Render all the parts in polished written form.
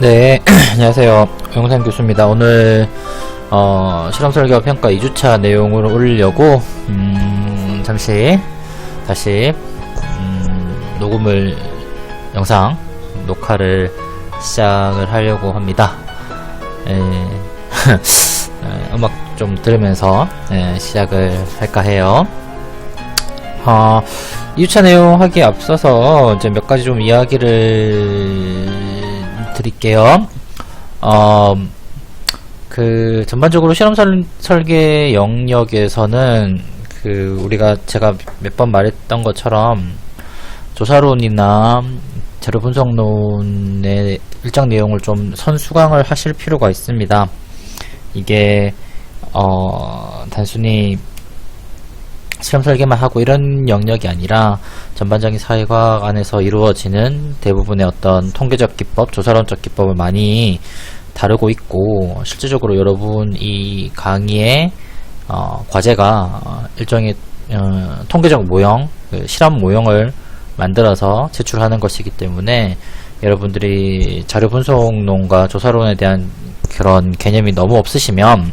네, 안녕하세요. 영상 교수입니다. 오늘 실험 설계와 평가 2주차 내용을 올리려고 잠시 다시 영상 녹화를 시작을 하려고 합니다. 음악 좀 들으면서 시작을 할까 해요. 2주차 내용 하기에 앞서서 이제 몇 가지 좀 이야기를 드릴게요. 전반적으로 실험 설계 영역에서는 제가 몇 번 말했던 것처럼 조사론이나 재료 분석론의 일정 내용을 좀 선수강을 하실 필요가 있습니다. 이게 단순히 실험 설계만 하고 이런 영역이 아니라 전반적인 사회과학 안에서 이루어지는 대부분의 어떤 통계적 기법, 조사론적 기법을 많이 다루고 있고, 실질적으로 여러분 이 강의의 과제가 일종의 통계적 모형, 실험 모형을 만들어서 제출하는 것이기 때문에 여러분들이 자료 분석론과 조사론에 대한 그런 개념이 너무 없으시면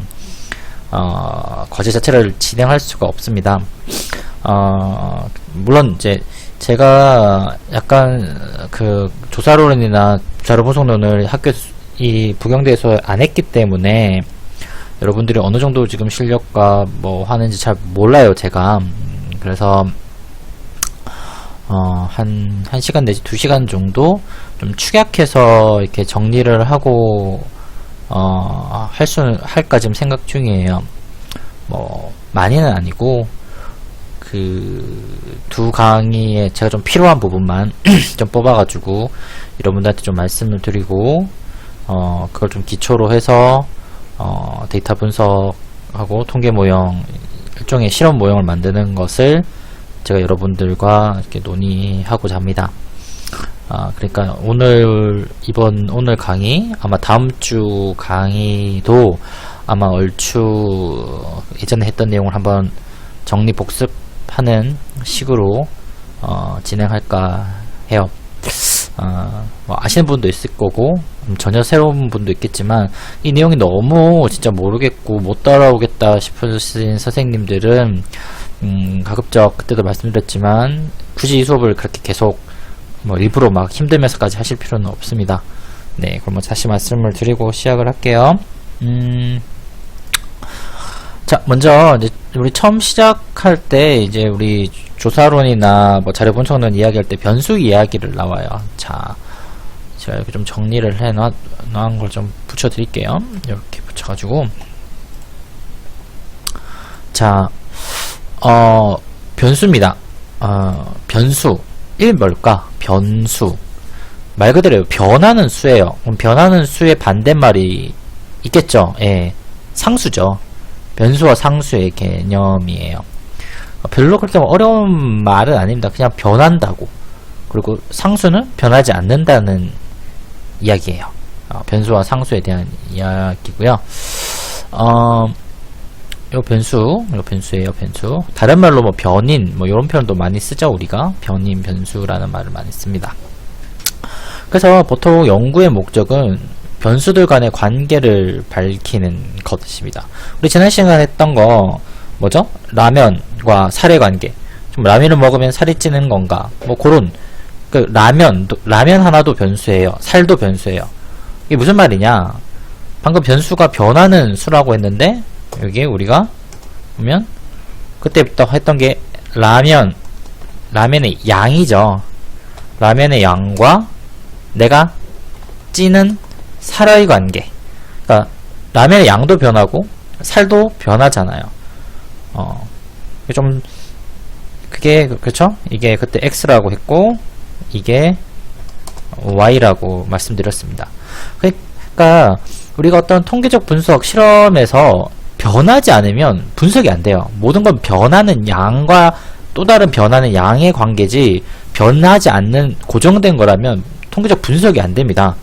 과제 자체를 진행할 수가 없습니다. 물론 이제 제가 약간 조사론이나 자료 분석론을 학교 이 부경대에서 안 했기 때문에 여러분들이 어느 정도 지금 실력과 뭐 하는지 잘 몰라요, 제가. 그래서 한 1시간 내지 2시간 정도 좀 축약해서 이렇게 정리를 하고 할까 지금 생각 중이에요. 뭐 많이는 아니고 두 강의에 제가 좀 필요한 부분만 좀 뽑아가지고 여러분들한테 좀 말씀을 드리고 그걸 좀 기초로 해서 데이터 분석하고 통계 모형, 일종의 실험 모형을 만드는 것을 제가 여러분들과 이렇게 논의하고자 합니다. 그러니까 오늘 강의, 아마 다음 주 강의도 아마 얼추 예전에 했던 내용을 한번 정리 복습하는 식으로 진행할까 해요. 뭐 아시는 분도 있을 거고 전혀 새로운 분도 있겠지만, 이 내용이 너무 진짜 모르겠고 못 따라오겠다 싶으신 선생님들은 가급적 그때도 말씀드렸지만 굳이 이 수업을 그렇게 계속 일부러 막 힘들면서까지 하실 필요는 없습니다. 네, 그럼 다시 말씀을 드리고 시작을 할게요. 자, 먼저 이제 우리 처음 시작할 때 이제 우리 조사론이나 뭐 자료 분석론 이야기할 때 변수 이야기를 나와요. 자, 제가 이렇게 좀 정리를 해 놓은 걸 좀 붙여 드릴게요. 이렇게 붙여가지고, 자, 변수입니다. 변수. 1 뭘까? 변수. 말 그대로 변하는 수예요. 그럼 변하는 수의 반대말이 있겠죠? 예. 상수죠. 변수와 상수의 개념이에요. 별로 그렇게 어려운 말은 아닙니다. 그냥 변한다고. 그리고 상수는 변하지 않는다는 이야기예요. 변수와 상수에 대한 이야기고요. 요 변수예요, 변수. 다른 말로 뭐 변인, 뭐 이런 표현도 많이 쓰죠, 우리가. 변인, 변수라는 말을 많이 씁니다. 그래서 보통 연구의 목적은 변수들 간의 관계를 밝히는 것입니다. 우리 지난 시간에 했던 거 뭐죠? 라면과 살의 관계. 좀 라면을 먹으면 살이 찌는 건가? 뭐 그런. 라면 하나도 변수예요. 살도 변수예요. 이게 무슨 말이냐? 방금 변수가 변하는 수라고 했는데, 여기 우리가 보면 그때부터 했던 게 라면의 양이죠. 라면의 양과 내가 찌는 살의 관계. 그러니까 라면의 양도 변하고 살도 변하잖아요. 좀 그게 그렇죠? 이게 그때 x라고 했고 이게 y라고 말씀드렸습니다. 그러니까 우리가 어떤 통계적 분석 실험에서 변하지 않으면 분석이 안 돼요. 모든 건 변하는 양과 또 다른 변하는 양의 관계지, 변하지 않는 고정된 거라면 통계적 분석이 안 됩니다.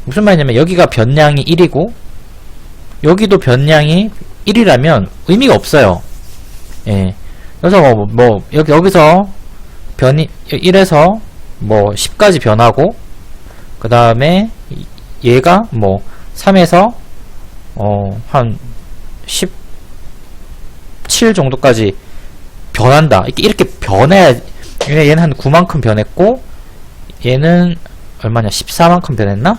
무슨 말이냐면 여기가 변량이 1이고 여기도 변량이 1이라면 의미가 없어요. 예. 그래서 여기서 변이 1에서 뭐 10까지 변하고, 그 다음에 얘가 뭐 3에서 한 17 정도까지 변한다. 이렇게 변해야, 얘는 한 9만큼 변했고, 얘는 얼마냐? 14만큼 변했나?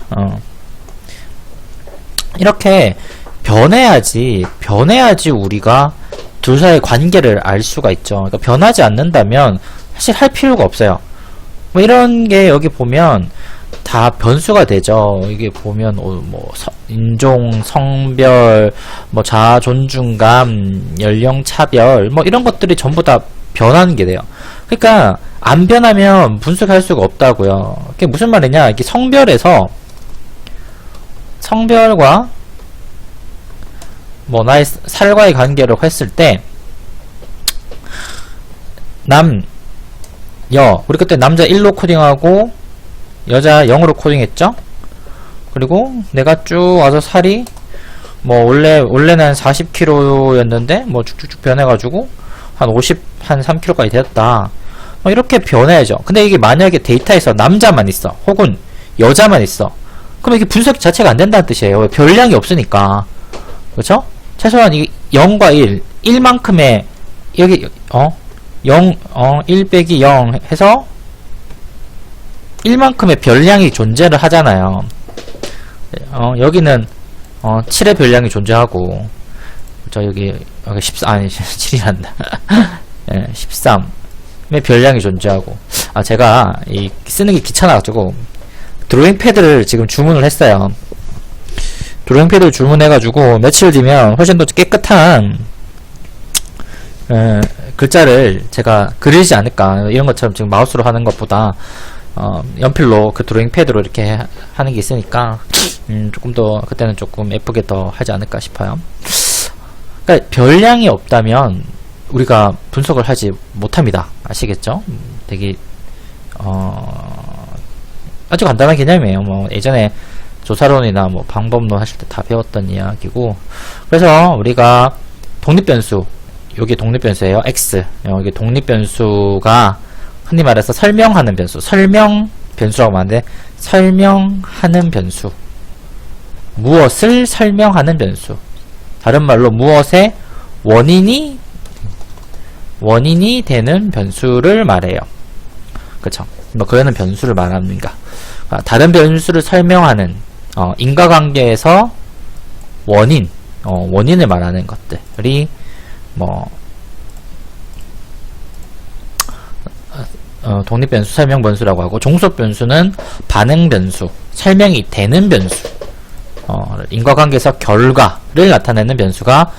이렇게 변해야지 우리가 둘 사이의 관계를 알 수가 있죠. 그러니까 변하지 않는다면 사실 할 필요가 없어요. 뭐 이런 게 여기 보면 다 변수가 되죠. 이게 보면 뭐 인종, 성별, 뭐 자아 존중감, 연령 차별, 뭐 이런 것들이 전부 다 변하는 게 돼요. 그러니까 안 변하면 분석할 수가 없다고요. 그게 무슨 말이냐? 이게 성별에서 성별과 뭐 나의 살과의 관계를 했을 때 우리 그때 남자 1로 코딩하고 여자 0으로 코딩했죠? 그리고 내가 쭉 와서 살이 뭐 원래는 40kg였는데 뭐 쭉쭉쭉 변해가지고 한 3kg까지 되었다. 뭐 이렇게 변해야죠. 근데 이게 만약에 데이터에서 남자만 있어, 혹은 여자만 있어, 그럼 이게 분석 자체가 안 된다는 뜻이에요. 별량이 없으니까. 그렇죠? 최소한 이게 0과 1만큼의 여기 1 빼기 0 해서 1만큼의 별량이 존재를 하잖아요. 여기는 7의 별량이 존재하고, 여기 7이란다. 13의 별량이 존재하고. 제가 쓰는 게 귀찮아가지고 드로잉 패드를 지금 주문을 했어요. 드로잉 패드를 주문해가지고 며칠 뒤면 훨씬 더 깨끗한 글자를 제가 그리지 않을까. 이런 것처럼 지금 마우스로 하는 것보다 연필로 그 드로잉 패드로 이렇게 하는 게 있으니까 조금 더 그때는 조금 예쁘게 더 하지 않을까 싶어요. 그러니까 별량이 없다면 우리가 분석을 하지 못합니다. 아시겠죠? 되게 아주 간단한 개념이에요. 뭐 예전에 조사론이나 뭐 방법론 하실 때 다 배웠던 이야기고, 그래서 우리가 독립변수, 여기 독립변수예요. x, 여기 독립변수가 흔히 말해서 설명하는 변수, 설명 변수라고 말하는데, 설명하는 변수, 무엇을 설명하는 변수, 다른 말로 무엇의 원인이 되는 변수를 말해요. 그쵸? 뭐 그거는 변수를 말합니다. 다른 변수를 설명하는 인과관계에서 원인을 말하는 것들이 뭐 독립변수, 설명변수라고 하고, 종속변수는 반응변수, 설명이 되는 변수, 인과관계에서 결과를 나타내는 변수가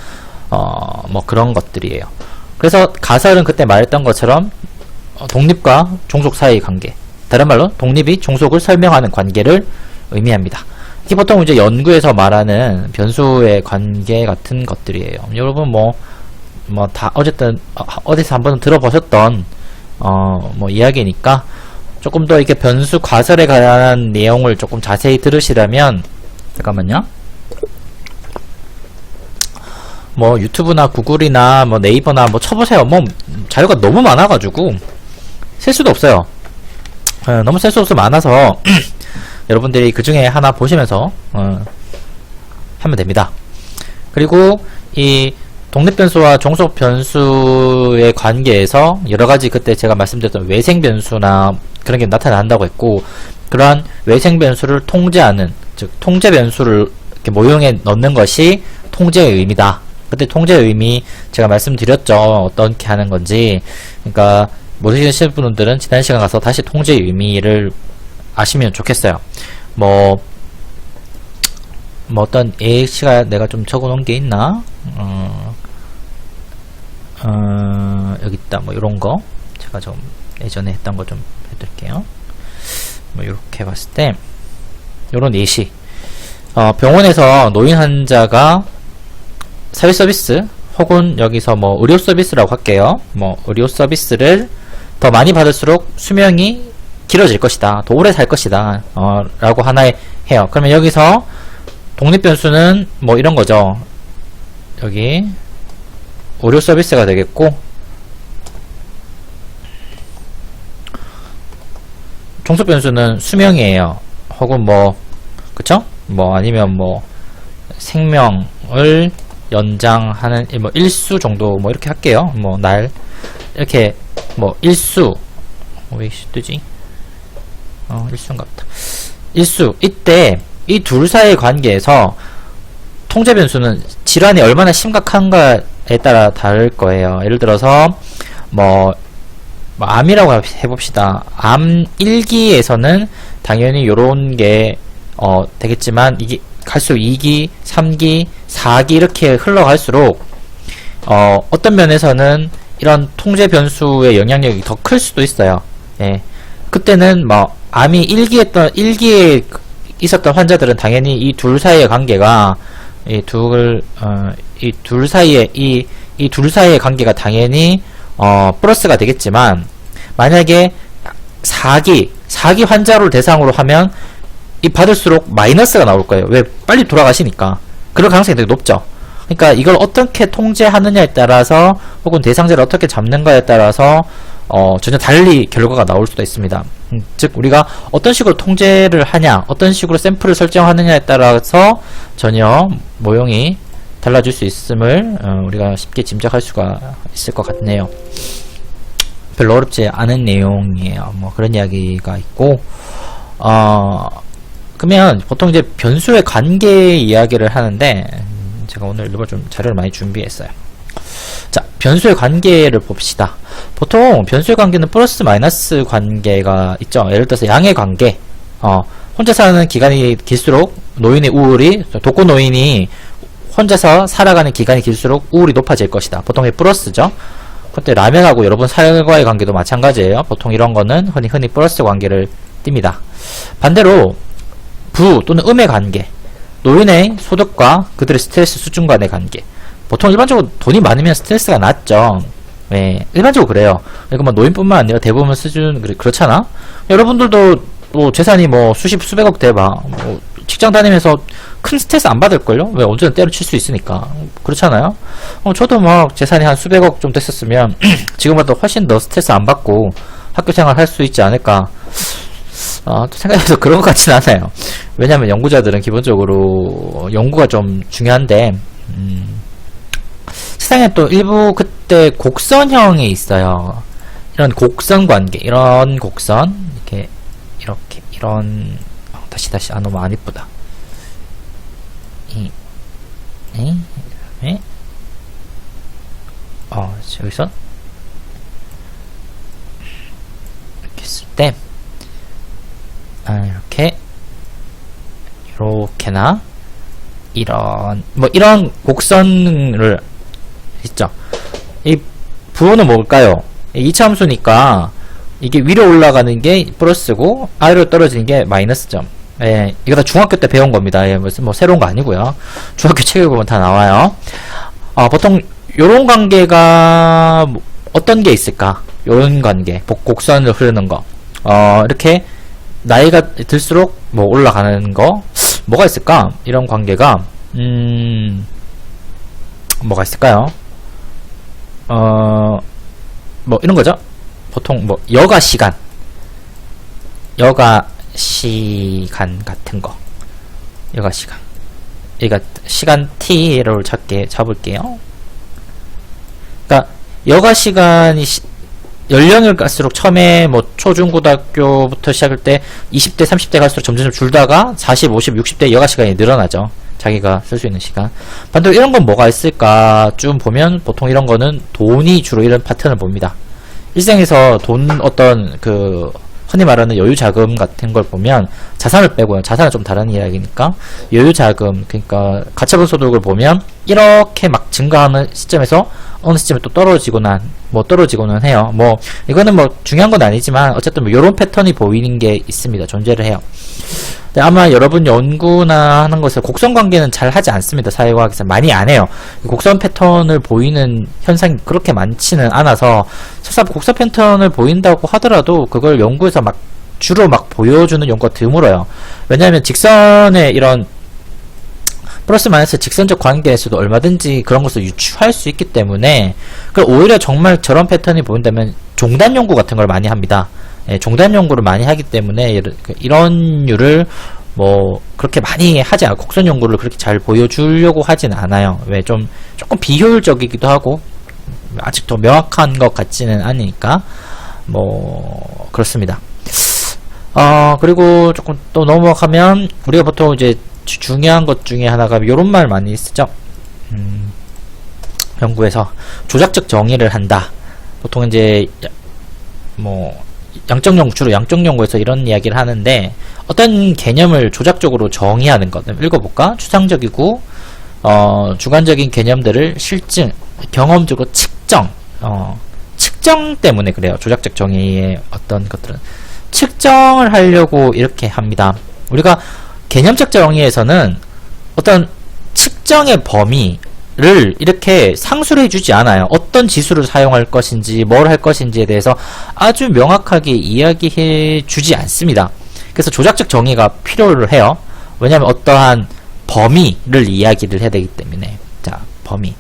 뭐 그런 것들이에요. 그래서 가설은 그때 말했던 것처럼 독립과 종속 사이의 관계, 다른 말로 독립이 종속을 설명하는 관계를 의미합니다. 이게 보통 이제 연구에서 말하는 변수의 관계 같은 것들이에요. 여러분 다 어쨌든 어디서 한번 들어보셨던 뭐 이야기니까 조금 더 이렇게 변수 가설에 관한 내용을 조금 자세히 들으시려면, 잠깐만요. 뭐 유튜브나 구글이나 뭐 네이버나 뭐 쳐보세요. 뭐 자료가 너무 많아가지고 셀 수도 없어요. 너무 셀 수 없어 많아서 여러분들이 그 중에 하나 보시면서 하면 됩니다. 그리고 이 독립변수와 종속변수의 관계에서 여러가지 그때 제가 말씀드렸던 외생변수나 그런 게 나타난다고 했고, 그러한 외생변수를 통제하는, 즉 통제변수를 이렇게 모형에 넣는 것이 통제의 의미다. 그때 통제의 의미 제가 말씀드렸죠. 어떻게 하는 건지. 그러니까 모르시는 분들은 지난 시간 가서 다시 통제의 의미를 아시면 좋겠어요. 뭐 어떤 예시가 내가 좀 적어 놓은 게 있나? 여기 있다. 뭐 요런 거 제가 좀 예전에 했던 거 좀 해드릴게요. 뭐 이렇게 봤을 때 요런 예시, 병원에서 노인 환자가 사회 서비스 혹은 여기서 뭐 의료 서비스라고 할게요. 뭐 의료 서비스를 더 많이 받을수록 수명이 길어질 것이다, 더 오래 살 것이다 라고 하나에 해요. 그러면 여기서 독립변수는 뭐 이런 거죠. 여기 의료 서비스가 되겠고, 종속변수는 수명이에요. 혹은 뭐 그쵸? 뭐 아니면 뭐 생명을 연장하는 뭐 일수 정도 뭐 이렇게 할게요. 뭐 날 이렇게 뭐 일수 왜 뜨지? 일수인가 보다. 일수 이때 이 둘 사이의 관계에서 통제 변수는 질환이 얼마나 심각한가에 따라 다를 거예요. 예를 들어서 뭐 암이라고 해봅시다. 암 1기에서는 당연히 요런 게 되겠지만 이게 갈수록 2기, 3기, 4기 이렇게 흘러갈수록 어떤 면에서는 이런 통제 변수의 영향력이 더 클 수도 있어요. 예. 그때는 뭐 암이 1기에 있었던 환자들은 당연히 이 둘 사이의 관계가 이 둘 사이의 관계가 당연히 플러스가 되겠지만, 만약에 4기 환자를 대상으로 하면 이 받을수록 마이너스가 나올 거예요. 왜? 빨리 돌아가시니까. 그럴 가능성이 되게 높죠. 그러니까 이걸 어떻게 통제하느냐에 따라서, 혹은 대상자를 어떻게 잡는가에 따라서 전혀 달리 결과가 나올 수도 있습니다. 즉 우리가 어떤 식으로 통제를 하냐, 어떤 식으로 샘플을 설정하느냐에 따라서 전혀 모형이 달라질 수 있음을 우리가 쉽게 짐작할 수가 있을 것 같네요. 별로 어렵지 않은 내용이에요. 뭐 그런 이야기가 있고, 그러면 보통 이제 변수의 관계 이야기를 하는데, 제가 오늘 일부러 좀 자료를 많이 준비했어요. 자, 변수의 관계를 봅시다. 보통 변수의 관계는 플러스 마이너스 관계가 있죠. 예를 들어서 양의 관계, 혼자 사는 기간이 길수록 노인의 우울이, 독거 노인이 혼자서 살아가는 기간이 길수록 우울이 높아질 것이다. 보통 플러스죠. 그때 라면하고 여러분 살과의 관계도 마찬가지예요. 보통 이런 거는 흔히 플러스 관계를 띱니다. 반대로 부 또는 음의 관계, 노인의 소득과 그들의 스트레스 수준 간의 관계. 보통 일반적으로 돈이 많으면 스트레스가 낮죠. 네, 일반적으로 그래요. 그러니까 뭐 노인뿐만 아니라 대부분 수준 그렇잖아. 여러분들도 뭐 재산이 뭐 수백억 대봐. 뭐 직장 다니면서 큰 스트레스 안 받을걸요? 왜? 언제든 때려칠 수 있으니까. 그렇잖아요? 저도 막 재산이 한 수백억 좀 됐었으면 지금보다 훨씬 더 스트레스 안 받고 학교 생활 할 수 있지 않을까. 또 생각해서 그런 것 같진 않아요. 왜냐면 연구자들은 기본적으로 연구가 좀 중요한데, 세상에 또 일부 그때 곡선형이 있어요. 이런 곡선 관계, 이런 곡선, 이런, 다시, 너무 안 이쁘다. 여기서, 이렇게 했을 때, 이렇게나, 이런 곡선을 있죠. 이 부호는 뭘까요? 2차 함수니까 이게 위로 올라가는 게 플러스고 아래로 떨어지는 게 마이너스죠. 예, 이거 다 중학교 때 배운 겁니다. 예, 무슨 뭐 새로운 거 아니고요. 중학교 책에 보면 다 나와요. 보통 요런 관계가 어떤 게 있을까? 요런 관계, 곡선을 흐르는 거. 이렇게 나이가 들수록 뭐 올라가는 거 뭐가 있을까? 이런 관계가 뭐가 있을까요? 뭐 이런 거죠. 보통 뭐 여가 시간 같은 거, 여가 시간. 그러니까 시간 t를 잡을게요. 그러니까 여가 시간이 연령을 갈수록 처음에 뭐 초중고등학교부터 시작할 때 20대 30대 갈수록 점점 줄다가 40, 50, 60대 여가 시간이 늘어나죠. 자기가 쓸 수 있는 시간. 반대로 이런 건 뭐가 있을까 좀 보면 보통 이런 거는 돈이 주로 이런 패턴을 봅니다. 일생에서 돈 어떤 흔히 말하는 여유자금 같은 걸 보면 자산을 빼고요. 자산은 좀 다른 이야기니까 여유자금, 그러니까 가처분 소득을 보면 이렇게 막 증가하는 시점에서 어느 시점에 또 떨어지고는 해요. 뭐 이거는 뭐 중요한 건 아니지만 어쨌든 뭐 이런 패턴이 보이는 게 있습니다. 존재를 해요. 근데 아마 여러분 연구나 하는 것을 곡선 관계는 잘 하지 않습니다. 사회과학에서 많이 안 해요. 곡선 패턴을 보이는 현상이 그렇게 많지는 않아서 설사 곡선 패턴을 보인다고 하더라도 그걸 연구에서 주로 보여주는 연구가 드물어요. 왜냐하면 직선의 이런 플러스 마이너스 직선적 관계에서도 얼마든지 그런 것을 유추할 수 있기 때문에, 오히려 정말 저런 패턴이 보인다면 종단 연구 같은 걸 많이 합니다. 종단 연구를 많이 하기 때문에 이런 류를 뭐 그렇게 많이 하지 않아요. 곡선 연구를 그렇게 잘 보여주려고 하진 않아요. 왜 조금 비효율적이기도 하고 아직 더 명확한 것 같지는 않으니까 뭐 그렇습니다. 그리고 조금 또 넘어가면 우리가 보통 이제 중요한 것 중에 하나가 요런 말 많이 쓰죠. 연구에서 조작적 정의를 한다. 보통 이제 뭐 주로 양적 연구에서 이런 이야기를 하는데, 어떤 개념을 조작적으로 정의하는 것. 읽어볼까? 추상적이고 주관적인 개념들을 실증, 경험적으로 측정, 측정 때문에 그래요. 조작적 정의의 어떤 것들은 측정을 하려고 이렇게 합니다. 우리가 개념적 정의에서는 어떤 측정의 범위를 이렇게 상수를 해주지 않아요. 어떤 지수를 사용할 것인지 뭘 할 것인지에 대해서 아주 명확하게 이야기해 주지 않습니다. 그래서 조작적 정의가 필요를 해요. 왜냐하면 어떠한 범위를 이야기를 해야 되기 때문에. 자, 범위.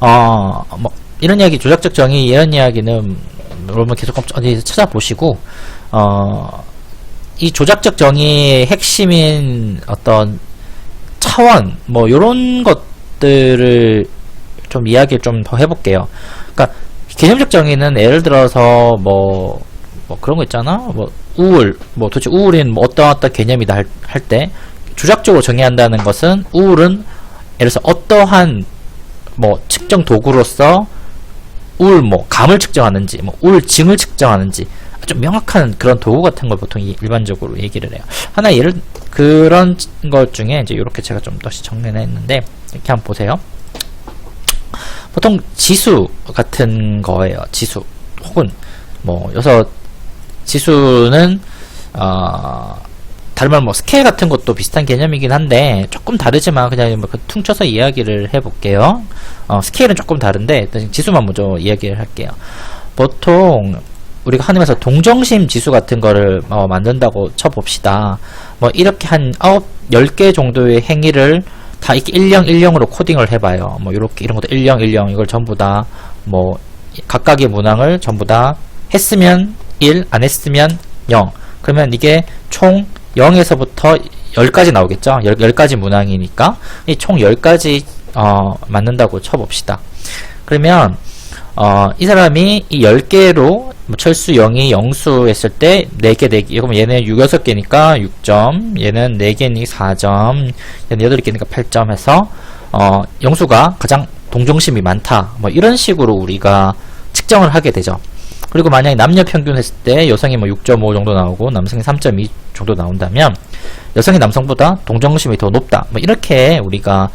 뭐 이런 이야기, 조작적 정의 이런 이야기는 여러분 계속 어디서 찾아보시고, 이 조작적 정의의 핵심인 어떤 차원, 뭐 요런 것들을 좀 이야기를 좀 더 해볼게요. 그러니까 개념적 정의는 예를 들어서 뭐 그런 거 있잖아. 뭐 우울, 뭐 도대체 우울인 뭐 어떤 개념이다 할 때 조작적으로 정의한다는 것은, 우울은 예를 들어서 어떠한 뭐 측정 도구로서 우울 뭐 감을 측정하는지, 뭐 우울증을 측정하는지 좀 명확한 그런 도구 같은 걸 보통 일반적으로 얘기를 해요. 하나 예를 그런 것 중에 이제 이렇게 제가 좀 다시 정리했는데, 이렇게 한번 보세요. 보통 지수 같은 거예요. 지수 혹은 뭐 여기서 지수는 다른 말 뭐 스케일 같은 것도 비슷한 개념이긴 한데 조금 다르지만 그냥 뭐 퉁쳐서 이야기를 해볼게요. 스케일은 조금 다른데 일단 지수만 먼저 이야기를 할게요. 보통 우리가 하면서 동정심 지수 같은 거를 만든다고 쳐봅시다. 뭐 이렇게 한 10개 정도의 행위를 다 이렇게 10, 10으로 코딩을 해봐요. 뭐 이렇게 이런 것도 10, 10 이걸 전부 다 뭐 각각의 문항을 전부 다 했으면 1, 안 했으면 0. 그러면 이게 총 0에서부터 10까지 나오겠죠. 10가지 문항이니까 이 총 10가지 맞는다고 쳐봅시다. 그러면 이 사람이 이 10개로 뭐 철수 0이 영수 했을 때 4개. 그러면 얘는 6, 6개니까 6점, 얘는 4개니 4점, 얘는 8개니까 8점 해서 영수가 가장 동정심이 많다. 뭐 이런 식으로 우리가 측정을 하게 되죠. 그리고 만약에 남녀 평균 했을 때 여성이 뭐 6.5 정도 나오고 남성이 3.2 정도 나온다면 여성이 남성보다 동정심이 더 높다. 뭐 이렇게 우리가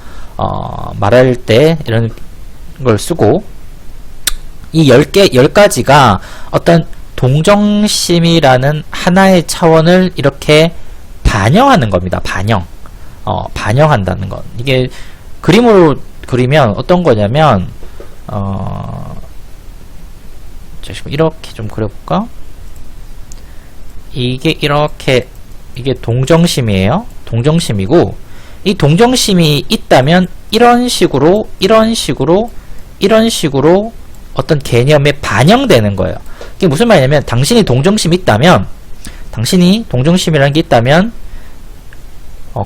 말할 때 이런 걸 쓰고, 이 10가지가 어떤 동정심이라는 하나의 차원을 이렇게 반영하는 겁니다. 반영한다는 것. 이게 그림으로 그리면 어떤 거냐면, 이렇게 좀 그려볼까? 이게 동정심이에요. 동정심이고, 이 동정심이 있다면 이런 식으로 어떤 개념에 반영되는 거예요. 이게 무슨 말이냐면, 당신이 동정심이 있다면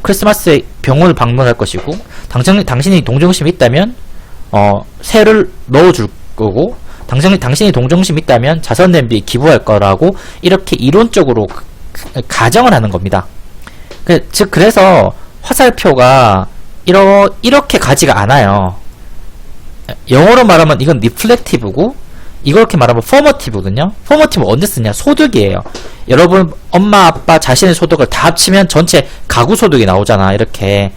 크리스마스에 병원을 방문할 것이고, 당신이 동정심이 있다면 새를 넣어줄 거고, 당신이 동정심이 있다면 자선 냄비에 기부할 거라고 이렇게 이론적으로 가정을 하는 겁니다. 그래서 화살표가 이렇게 가지가 않아요. 영어로 말하면 이건 리플렉티브고, 이렇게 말하면 포머티브거든요. 포머티브 언제 쓰냐? 소득이에요. 여러분 엄마 아빠 자신의 소득을 다 합치면 전체 가구 소득이 나오잖아. 이렇게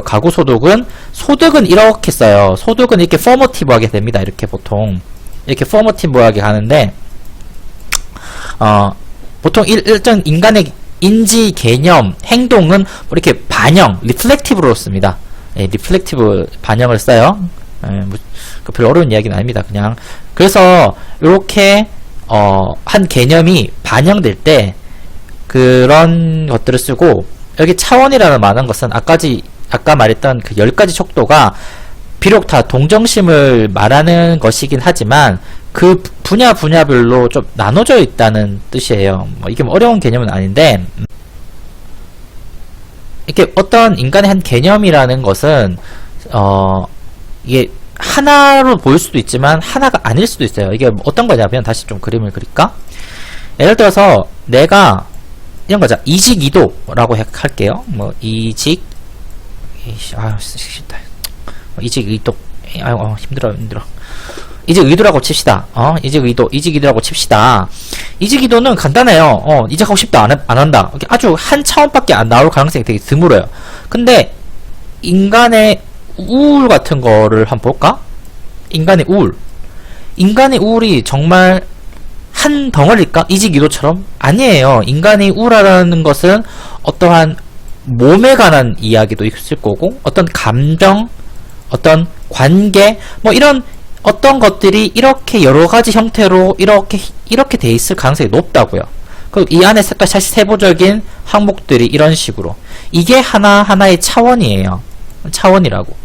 가구 소득은 이렇게 써요. 소득은 이렇게 포머티브하게 됩니다. 이렇게 보통 이렇게 포머티브하게 가는데, 보통 일정 인간의 인지, 개념, 행동은 이렇게 반영, 리플렉티브로 씁니다. 리플렉티브 반영을 써요. 별로 어려운 이야기는 아닙니다. 그냥. 그래서 이렇게 한 개념이 반영될 때 그런 것들을 쓰고, 여기 차원이라는 말한 것은 아까 말했던 그 10가지 척도가 비록 다 동정심을 말하는 것이긴 하지만 그 분야별로 좀 나눠져 있다는 뜻이에요. 뭐 이게 뭐 어려운 개념은 아닌데, 이렇게 어떤 인간의 한 개념이라는 것은 이게 하나로 보일 수도 있지만 하나가 아닐 수도 있어요. 이게 어떤 거냐면 다시 좀 그림을 그릴까? 예를 들어서 내가 이런 거죠. 이직이도라고 할게요. 뭐 이직 싫다. 이직이도 힘들어. 이직의도라고 칩시다. 이직의도라고 칩시다. 이직의도는 간단해요. 이직하고 싶다, 안 한다. 아주 한 차원밖에 안 나올 가능성이 되게 드물어요. 근데 인간의 우울 같은 거를 한번 볼까? 인간의 우울이 정말 한 덩어리일까? 이직의도처럼? 아니에요. 인간의 우울하다는 것은 어떠한 몸에 관한 이야기도 있을 거고, 어떤 감정, 어떤 관계, 뭐 이런 어떤 것들이 이렇게 여러가지 형태로 이렇게 돼 있을 가능성이 높다고요. 그리고 이 안에 사실 세부적인 항목들이 이런 식으로. 이게 하나하나의 차원이에요. 차원이라고.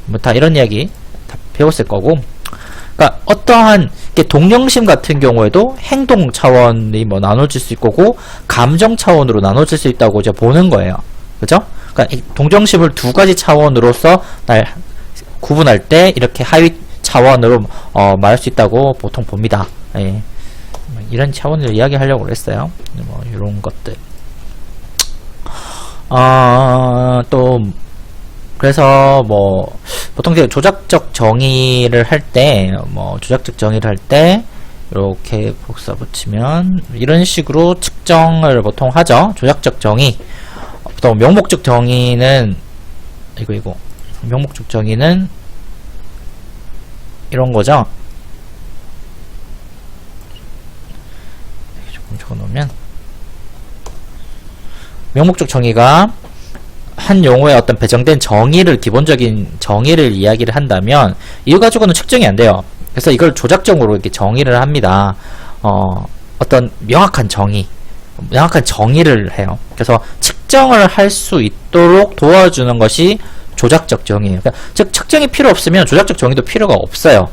뭐 다 이런 이야기 다 배웠을 거고. 그러니까 어떠한 동령심 같은 경우에도 행동 차원이 뭐 나눠질 수 있고, 감정 차원으로 나눠질 수 있다고 이제 보는 거예요. 그죠? 그러니까 이 동정심을 두 가지 차원으로서 구분할 때 이렇게 하위 차원으로 말할 수 있다고 보통 봅니다. 예. 이런 차원을 이야기하려고 그랬어요. 뭐 이런 것들. 또 그래서 뭐 보통 이제 조작적 정의를 할 때 이렇게 복사 붙이면 이런 식으로 측정을 보통 하죠. 조작적 정의. 보통 명목적 정의는 명목적 정의는 이런 거죠. 조금 적어놓으면 명목적 정의가 한 용어의 어떤 배정된 기본적인 정의를 이야기를 한다면 이거 가지고는 측정이 안 돼요. 그래서 이걸 조작적으로 이렇게 정의를 합니다. 어떤 명확한 정의를 해요. 그래서 측정을 할 수 있도록 도와주는 것이 조작적 정의예요. 그러니까 즉 측정이 필요 없으면 조작적 정의도 필요가 없어요.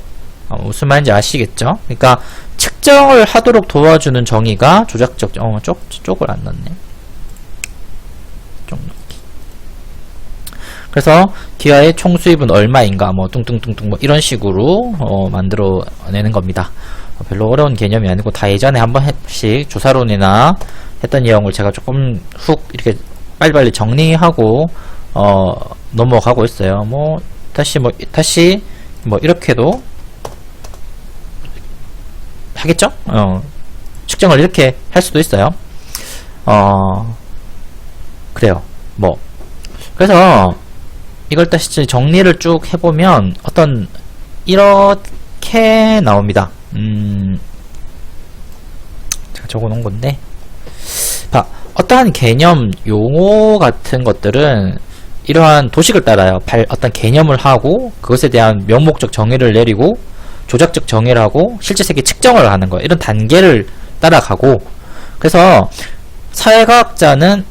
무슨 말인지 아시겠죠? 그러니까 측정을 하도록 도와주는 정의가 조작적 쪽을 안 넣네. 쪽 넣기. 그래서 기아의 총 수입은 얼마인가 뭐 뚱뚱뚱뚱 뭐 이런 식으로 만들어내는 겁니다. 별로 어려운 개념이 아니고 다 예전에 한 번씩 조사론이나 했던 내용을 제가 조금 훅 이렇게 빨리빨리 정리하고 넘어가고 있어요. 뭐 다시 이렇게도 하겠죠? 측정을 이렇게 할 수도 있어요. 그래요. 뭐 그래서 이걸 다시 정리를 쭉 해보면 이렇게 나옵니다. 제가 적어놓은 건데, 어떠한 개념, 용어 같은 것들은 이러한 도식을 따라요. 어떤 개념을 하고 그것에 대한 명목적 정의를 내리고 조작적 정의를 하고 실제 세계 측정을 하는 거예요. 이런 단계를 따라가고, 그래서 사회과학자는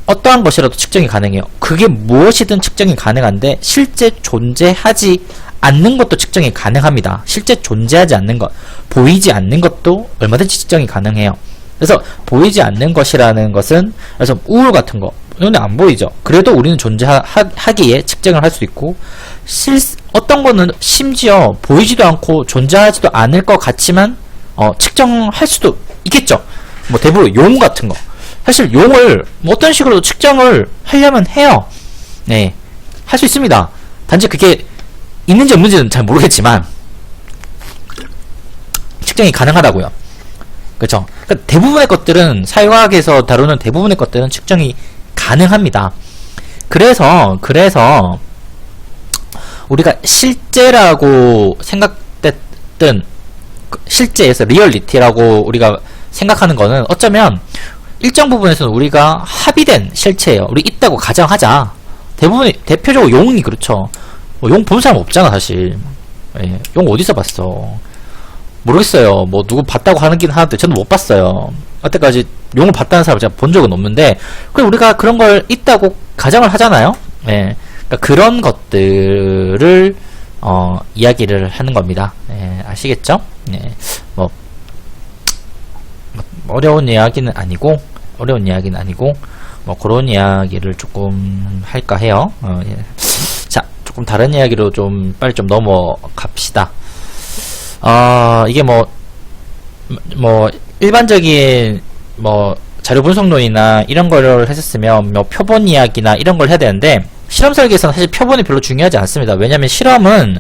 어떠한 것이라도 측정이 가능해요. 그게 무엇이든 측정이 가능한데 실제 존재하지 않는 것도 측정이 가능합니다. 실제 존재하지 않는 것, 보이지 않는 것도 얼마든지 측정이 가능해요. 그래서 보이지 않는 것이라는 것은, 그래서 우울 같은 거, 눈에 안 보이죠. 그래도 우리는 존재하기에 측정을 할 수 있고, 어떤 거는 심지어 보이지도 않고 존재하지도 않을 것 같지만 측정할 수도 있겠죠. 뭐 대부분 용 같은 거, 사실 용을 뭐 어떤 식으로도 측정을 하려면 해요. 네, 할 수 있습니다. 단지 그게 있는지 없는지는 잘 모르겠지만 측정이 가능하다고요. 그렇죠? 그러니까 대부분의 것들은, 사회과학에서 다루는 대부분의 것들은 측정이 가능합니다. 그래서 우리가 실제라고 생각됐든, 실제에서 리얼리티라고 우리가 생각하는 거는 어쩌면 일정 부분에서는 우리가 합의된 실체예요. 우리 있다고 가정하자. 대표적으로 용이 그렇죠. 용 본 사람 없잖아, 사실. 예, 용 어디서 봤어? 모르겠어요. 뭐 누구 봤다고 하긴 하는데 저는 못 봤어요. 여태까지 용을 봤다는 사람을 제가 본 적은 없는데, 그럼 우리가 그런 걸 있다고 가정을 하잖아요. 예, 그러니까 그런 것들을 이야기를 하는 겁니다. 예, 아시겠죠? 예, 뭐 어려운 이야기는 아니고 어려운 이야기는 아니고 뭐 그런 이야기를 조금 할까 해요. 예. 자, 조금 다른 이야기로 좀 빨리 좀 넘어갑시다. 이게 뭐 일반적인 뭐 자료 분석론이나 이런 거를 했었으면 뭐 표본 이야기나 이런 걸 해야 되는데, 실험 설계에서는 사실 표본이 별로 중요하지 않습니다. 왜냐면 실험은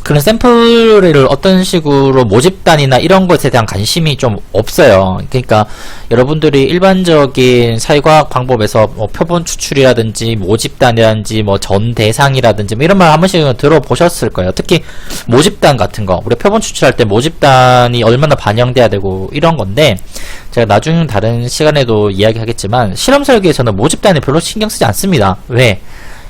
그런 샘플을 어떤 식으로 모집단이나 이런 것에 대한 관심이 좀 없어요. 그러니까 여러분들이 일반적인 사회과학 방법에서 뭐 표본 추출이라든지 모집단이라든지 뭐 전 대상이라든지 뭐 이런 말 한 번씩은 들어보셨을 거예요. 특히 모집단 같은 거, 우리가 표본 추출할 때 모집단이 얼마나 반영돼야 되고 이런 건데, 제가 나중 다른 시간에도 이야기하겠지만 실험 설계에서는 모집단에 별로 신경 쓰지 않습니다. 왜?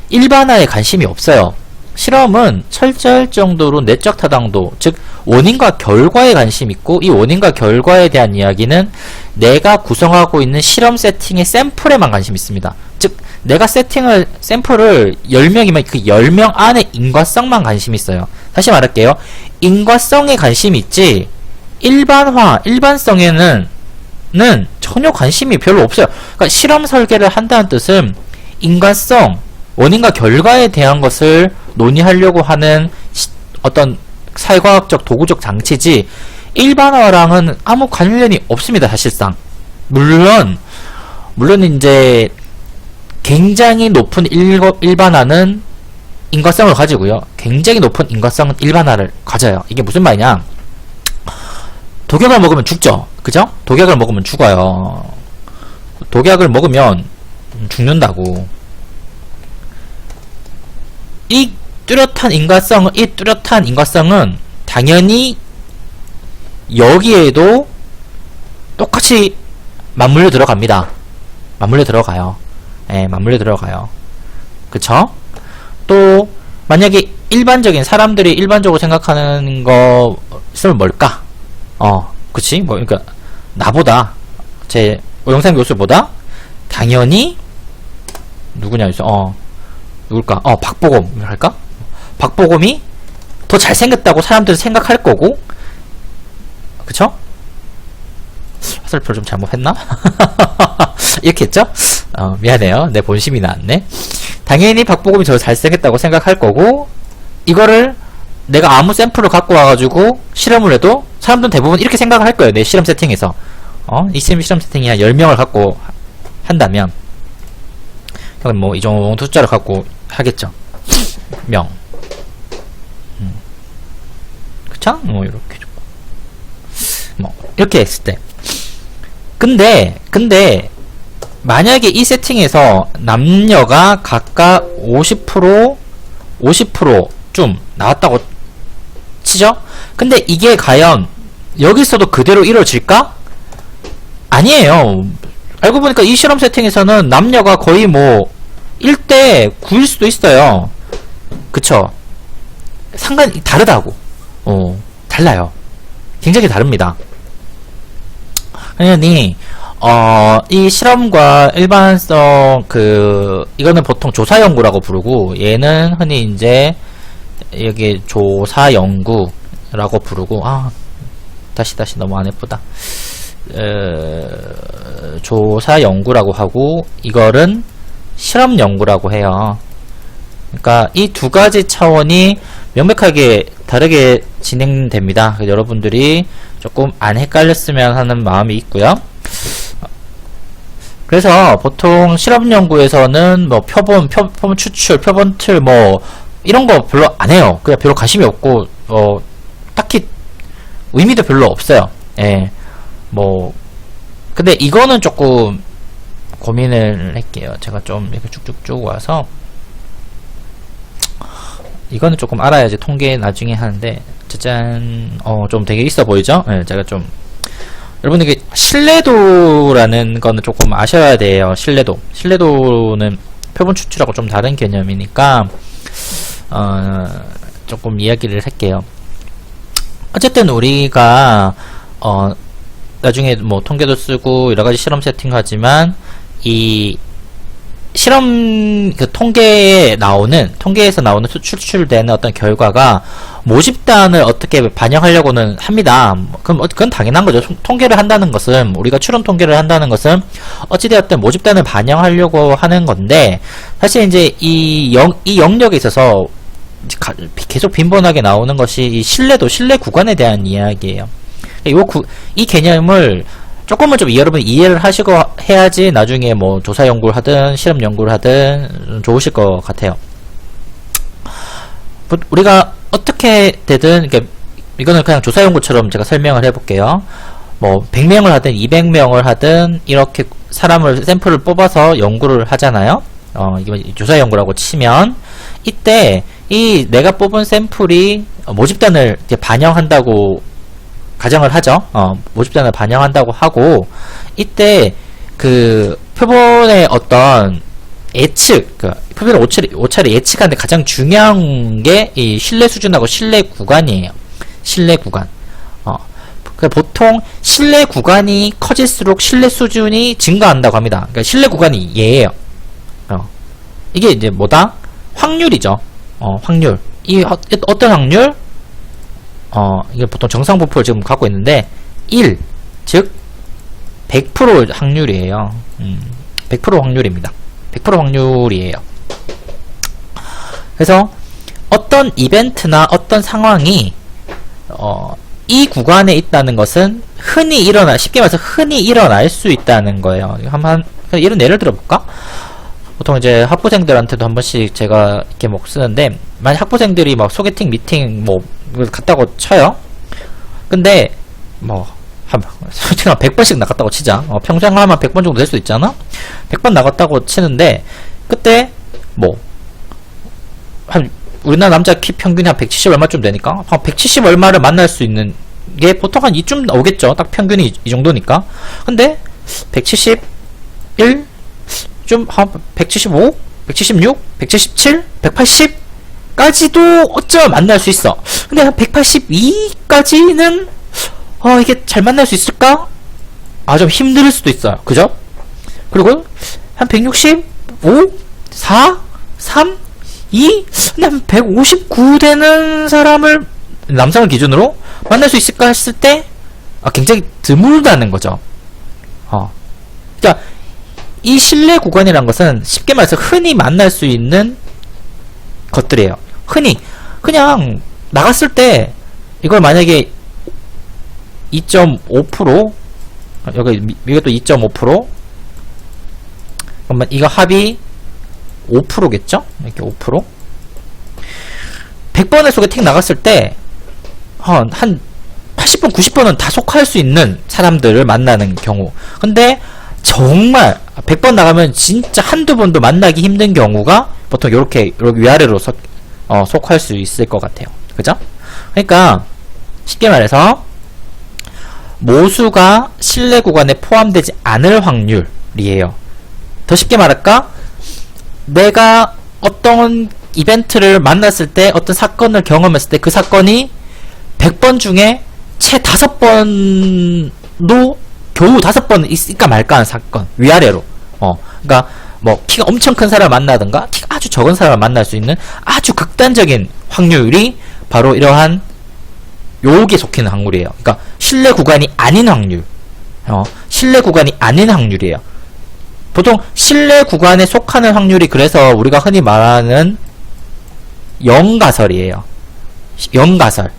일반화에 관심이 없어요. 실험은 철저할 정도로 내적 타당도, 즉 원인과 결과에 관심 있고, 이 원인과 결과에 대한 이야기는 내가 구성하고 있는 실험 세팅의 샘플에만 관심 있습니다. 즉 내가 샘플을 10명이면 그 10명 안에 인과성만 관심 있어요. 다시 말할게요. 인과성에 관심이 있지 일반성에는 전혀 관심이 별로 없어요. 그러니까 실험 설계를 한다는 뜻은 인과성, 원인과 결과에 대한 것을 논의하려고 하는 어떤 사회과학적 도구적 장치지, 일반화랑은 아무 관련이 없습니다. 사실상. 물론 이제 굉장히 높은 일반화는 인과성을 가지고요, 굉장히 높은 인과성은 일반화를 가져요. 이게 무슨 말이냐, 독약을 먹으면 죽죠. 그죠? 독약을 먹으면 죽어요. 독약을 먹으면 죽는다고. 이 뚜렷한 인과성은 당연히 여기에도 똑같이 맞물려 들어갑니다. 맞물려 들어가요. 예, 맞물려 들어가요. 그쵸? 또 만약에 일반적인 사람들이 일반적으로 생각하는 것은 뭘까? 그치? 뭐, 그러니까 나보다, 제 오영상 교수보다 당연히 누구냐 해서 누굴까? 박보검 할까? 박보검이 더 잘생겼다고 사람들은 생각할 거고, 그쵸? 화살표를 좀 잘못했나? 이렇게 했죠? 미안해요. 내 본심이 나왔네. 당연히 박보검이 더 잘생겼다고 생각할 거고, 이거를 내가 아무 샘플을 갖고 와가지고 실험을 해도 사람들은 대부분 이렇게 생각을 할 거예요. 내 실험 세팅에서. 이 실험 세팅이 한 10명을 갖고 한다면, 형은 뭐 이 정도 숫자를 갖고 하겠죠. 명. 그쵸? 뭐 이렇게 뭐 이렇게 했을 때, 근데 만약에 이 세팅에서 남녀가 각각 50% 좀 나왔다고 치죠? 근데 이게 과연 여기서도 그대로 이루어질까? 아니에요. 알고 보니까 이 실험 세팅에서는 남녀가 거의 뭐 1대 9일 수도 있어요. 그쵸? 상관이 다르다고. 달라요. 굉장히 다릅니다. 그러니 이 실험과 일반성, 이거는 보통 조사연구라고 부르고, 얘는 흔히 이제 여기 조사연구라고 부르고, 다시 너무 안 예쁘다. 조사연구라고 하고, 이거는 실험연구라고 해요. 그러니까 이 두 가지 차원이 명백하게 다르게 진행됩니다. 여러분들이 조금 안 헷갈렸으면 하는 마음이 있고요. 그래서 보통 실험 연구에서는 뭐 표본 추출, 표본 틀 뭐 이런 거 별로 안 해요. 그냥 별로 관심이 없고 딱히 의미도 별로 없어요. 예. 뭐 근데 이거는 조금 고민을 할게요. 제가 좀 이렇게 쭉쭉쭉 와서 이거는 조금 알아야지 통계 나중에 하는데, 짜잔, 좀 되게 있어 보이죠? 예, 제가 좀 여러분에게 신뢰도라는 거는 조금 아셔야 돼요. 신뢰도는 표본 추출하고 좀 다른 개념이니까 조금 이야기를 할게요. 어쨌든 우리가 나중에 뭐 통계도 쓰고 여러가지 실험 세팅하지만 이 실험 그 통계에서 나오는 추출되는 어떤 결과가 모집단을 어떻게 반영하려고는 합니다. 그럼 그건 당연한 거죠. 통계를 한다는 것은, 우리가 추론 통계를 한다는 것은 어찌되었든 모집단을 반영하려고 하는 건데, 사실 이제 이 영역에 있어서 계속 빈번하게 나오는 것이 이 신뢰 구간에 대한 이야기예요. 이 개념을 조금은 좀 여러분 이해를 하시고 해야지 나중에 뭐 조사 연구를 하든 실험 연구를 하든 좋으실 것 같아요. 우리가 어떻게 되든, 이거는 그냥 조사 연구처럼 제가 설명을 해볼게요. 뭐 100명을 하든 200명을 하든 이렇게 샘플을 뽑아서 연구를 하잖아요. 이거 조사 연구라고 치면, 이때 이 내가 뽑은 샘플이 모집단을 이제 반영한다고 가정을 하죠. 모집단을 반영한다고 하고, 이때 그 표본의 어떤 예측, 표본의 오차를 예측하는데 가장 중요한 게 이 신뢰 수준하고 신뢰 구간이에요. 신뢰 구간. 보통 신뢰 구간이 커질수록 신뢰 수준이 증가한다고 합니다. 그러니까 신뢰 구간이 얘예요. 이게 이제 뭐다? 확률이죠. 확률. 어떤 확률? 이게 보통 정상부포를 지금 갖고 있는데, 1, 즉, 100% 확률이에요. 100% 확률입니다. 100% 확률이에요. 그래서, 어떤 이벤트나 어떤 상황이, 이 구간에 있다는 것은 쉽게 말해서 흔히 일어날 수 있다는 거예요. 이런 예를 들어볼까? 보통 이제 학부생들한테도 한 번씩 제가 이렇게 뭐 쓰는데, 만약 학부생들이 막 소개팅, 미팅 뭐 갔다고 쳐요. 근데 뭐 솔직히 한 100번씩 나갔다고 치자. 평생 하면 100번 정도 될 수 있잖아. 100번 나갔다고 치는데, 그때 뭐 한 우리나라 남자 키 평균이 한 170 얼마쯤 되니까 한 170 얼마를 만날 수 있는 게 보통 한 이쯤 오겠죠. 딱 평균이 이 정도니까. 근데 171 좀 한 175, 176, 177, 180까지도 어쩌면 만날 수 있어. 근데 한 182까지는 이게 잘 만날 수 있을까? 좀 힘들 수도 있어요. 그죠? 그리고 한 165, 4, 3, 2, 근데 한 159 되는 사람을 남성을 기준으로 만날 수 있을까 했을 때 굉장히 드물다는 거죠. 그러니까 이 신뢰 구간이란 것은 쉽게 말해서 흔히 만날 수 있는 것들이에요. 흔히 그냥 나갔을 때 이걸 만약에 2.5% 이것도 2.5% 그러면 이거 합이 5%겠죠? 이렇게 5% 100번의 소개팅 나갔을 때 한 80번, 90번은 다 속할 수 있는 사람들을 만나는 경우. 근데 정말 100번 나가면 진짜 한두 번도 만나기 힘든 경우가 보통 이렇게 위아래로 속할 수 있을 것 같아요. 그죠? 그러니까 쉽게 말해서 모수가 신뢰 구간에 포함되지 않을 확률이에요. 더 쉽게 말할까? 내가 어떤 이벤트를 만났을 때, 어떤 사건을 경험했을 때 그 사건이 100번 중에 채 5번도 겨우 5번 있을까 말까 하는 사건. 위아래로. 그러니까 뭐 키가 엄청 큰 사람을 만나든가 키가 아주 적은 사람을 만날 수 있는 아주 극단적인 확률이 바로 이러한 요게 속히는 확률이에요. 그러니까 신뢰 구간이 아닌 확률. 신뢰 구간이 아닌 확률이에요. 보통 신뢰 구간에 속하는 확률이 그래서 우리가 흔히 말하는 영가설이에요. 영가설.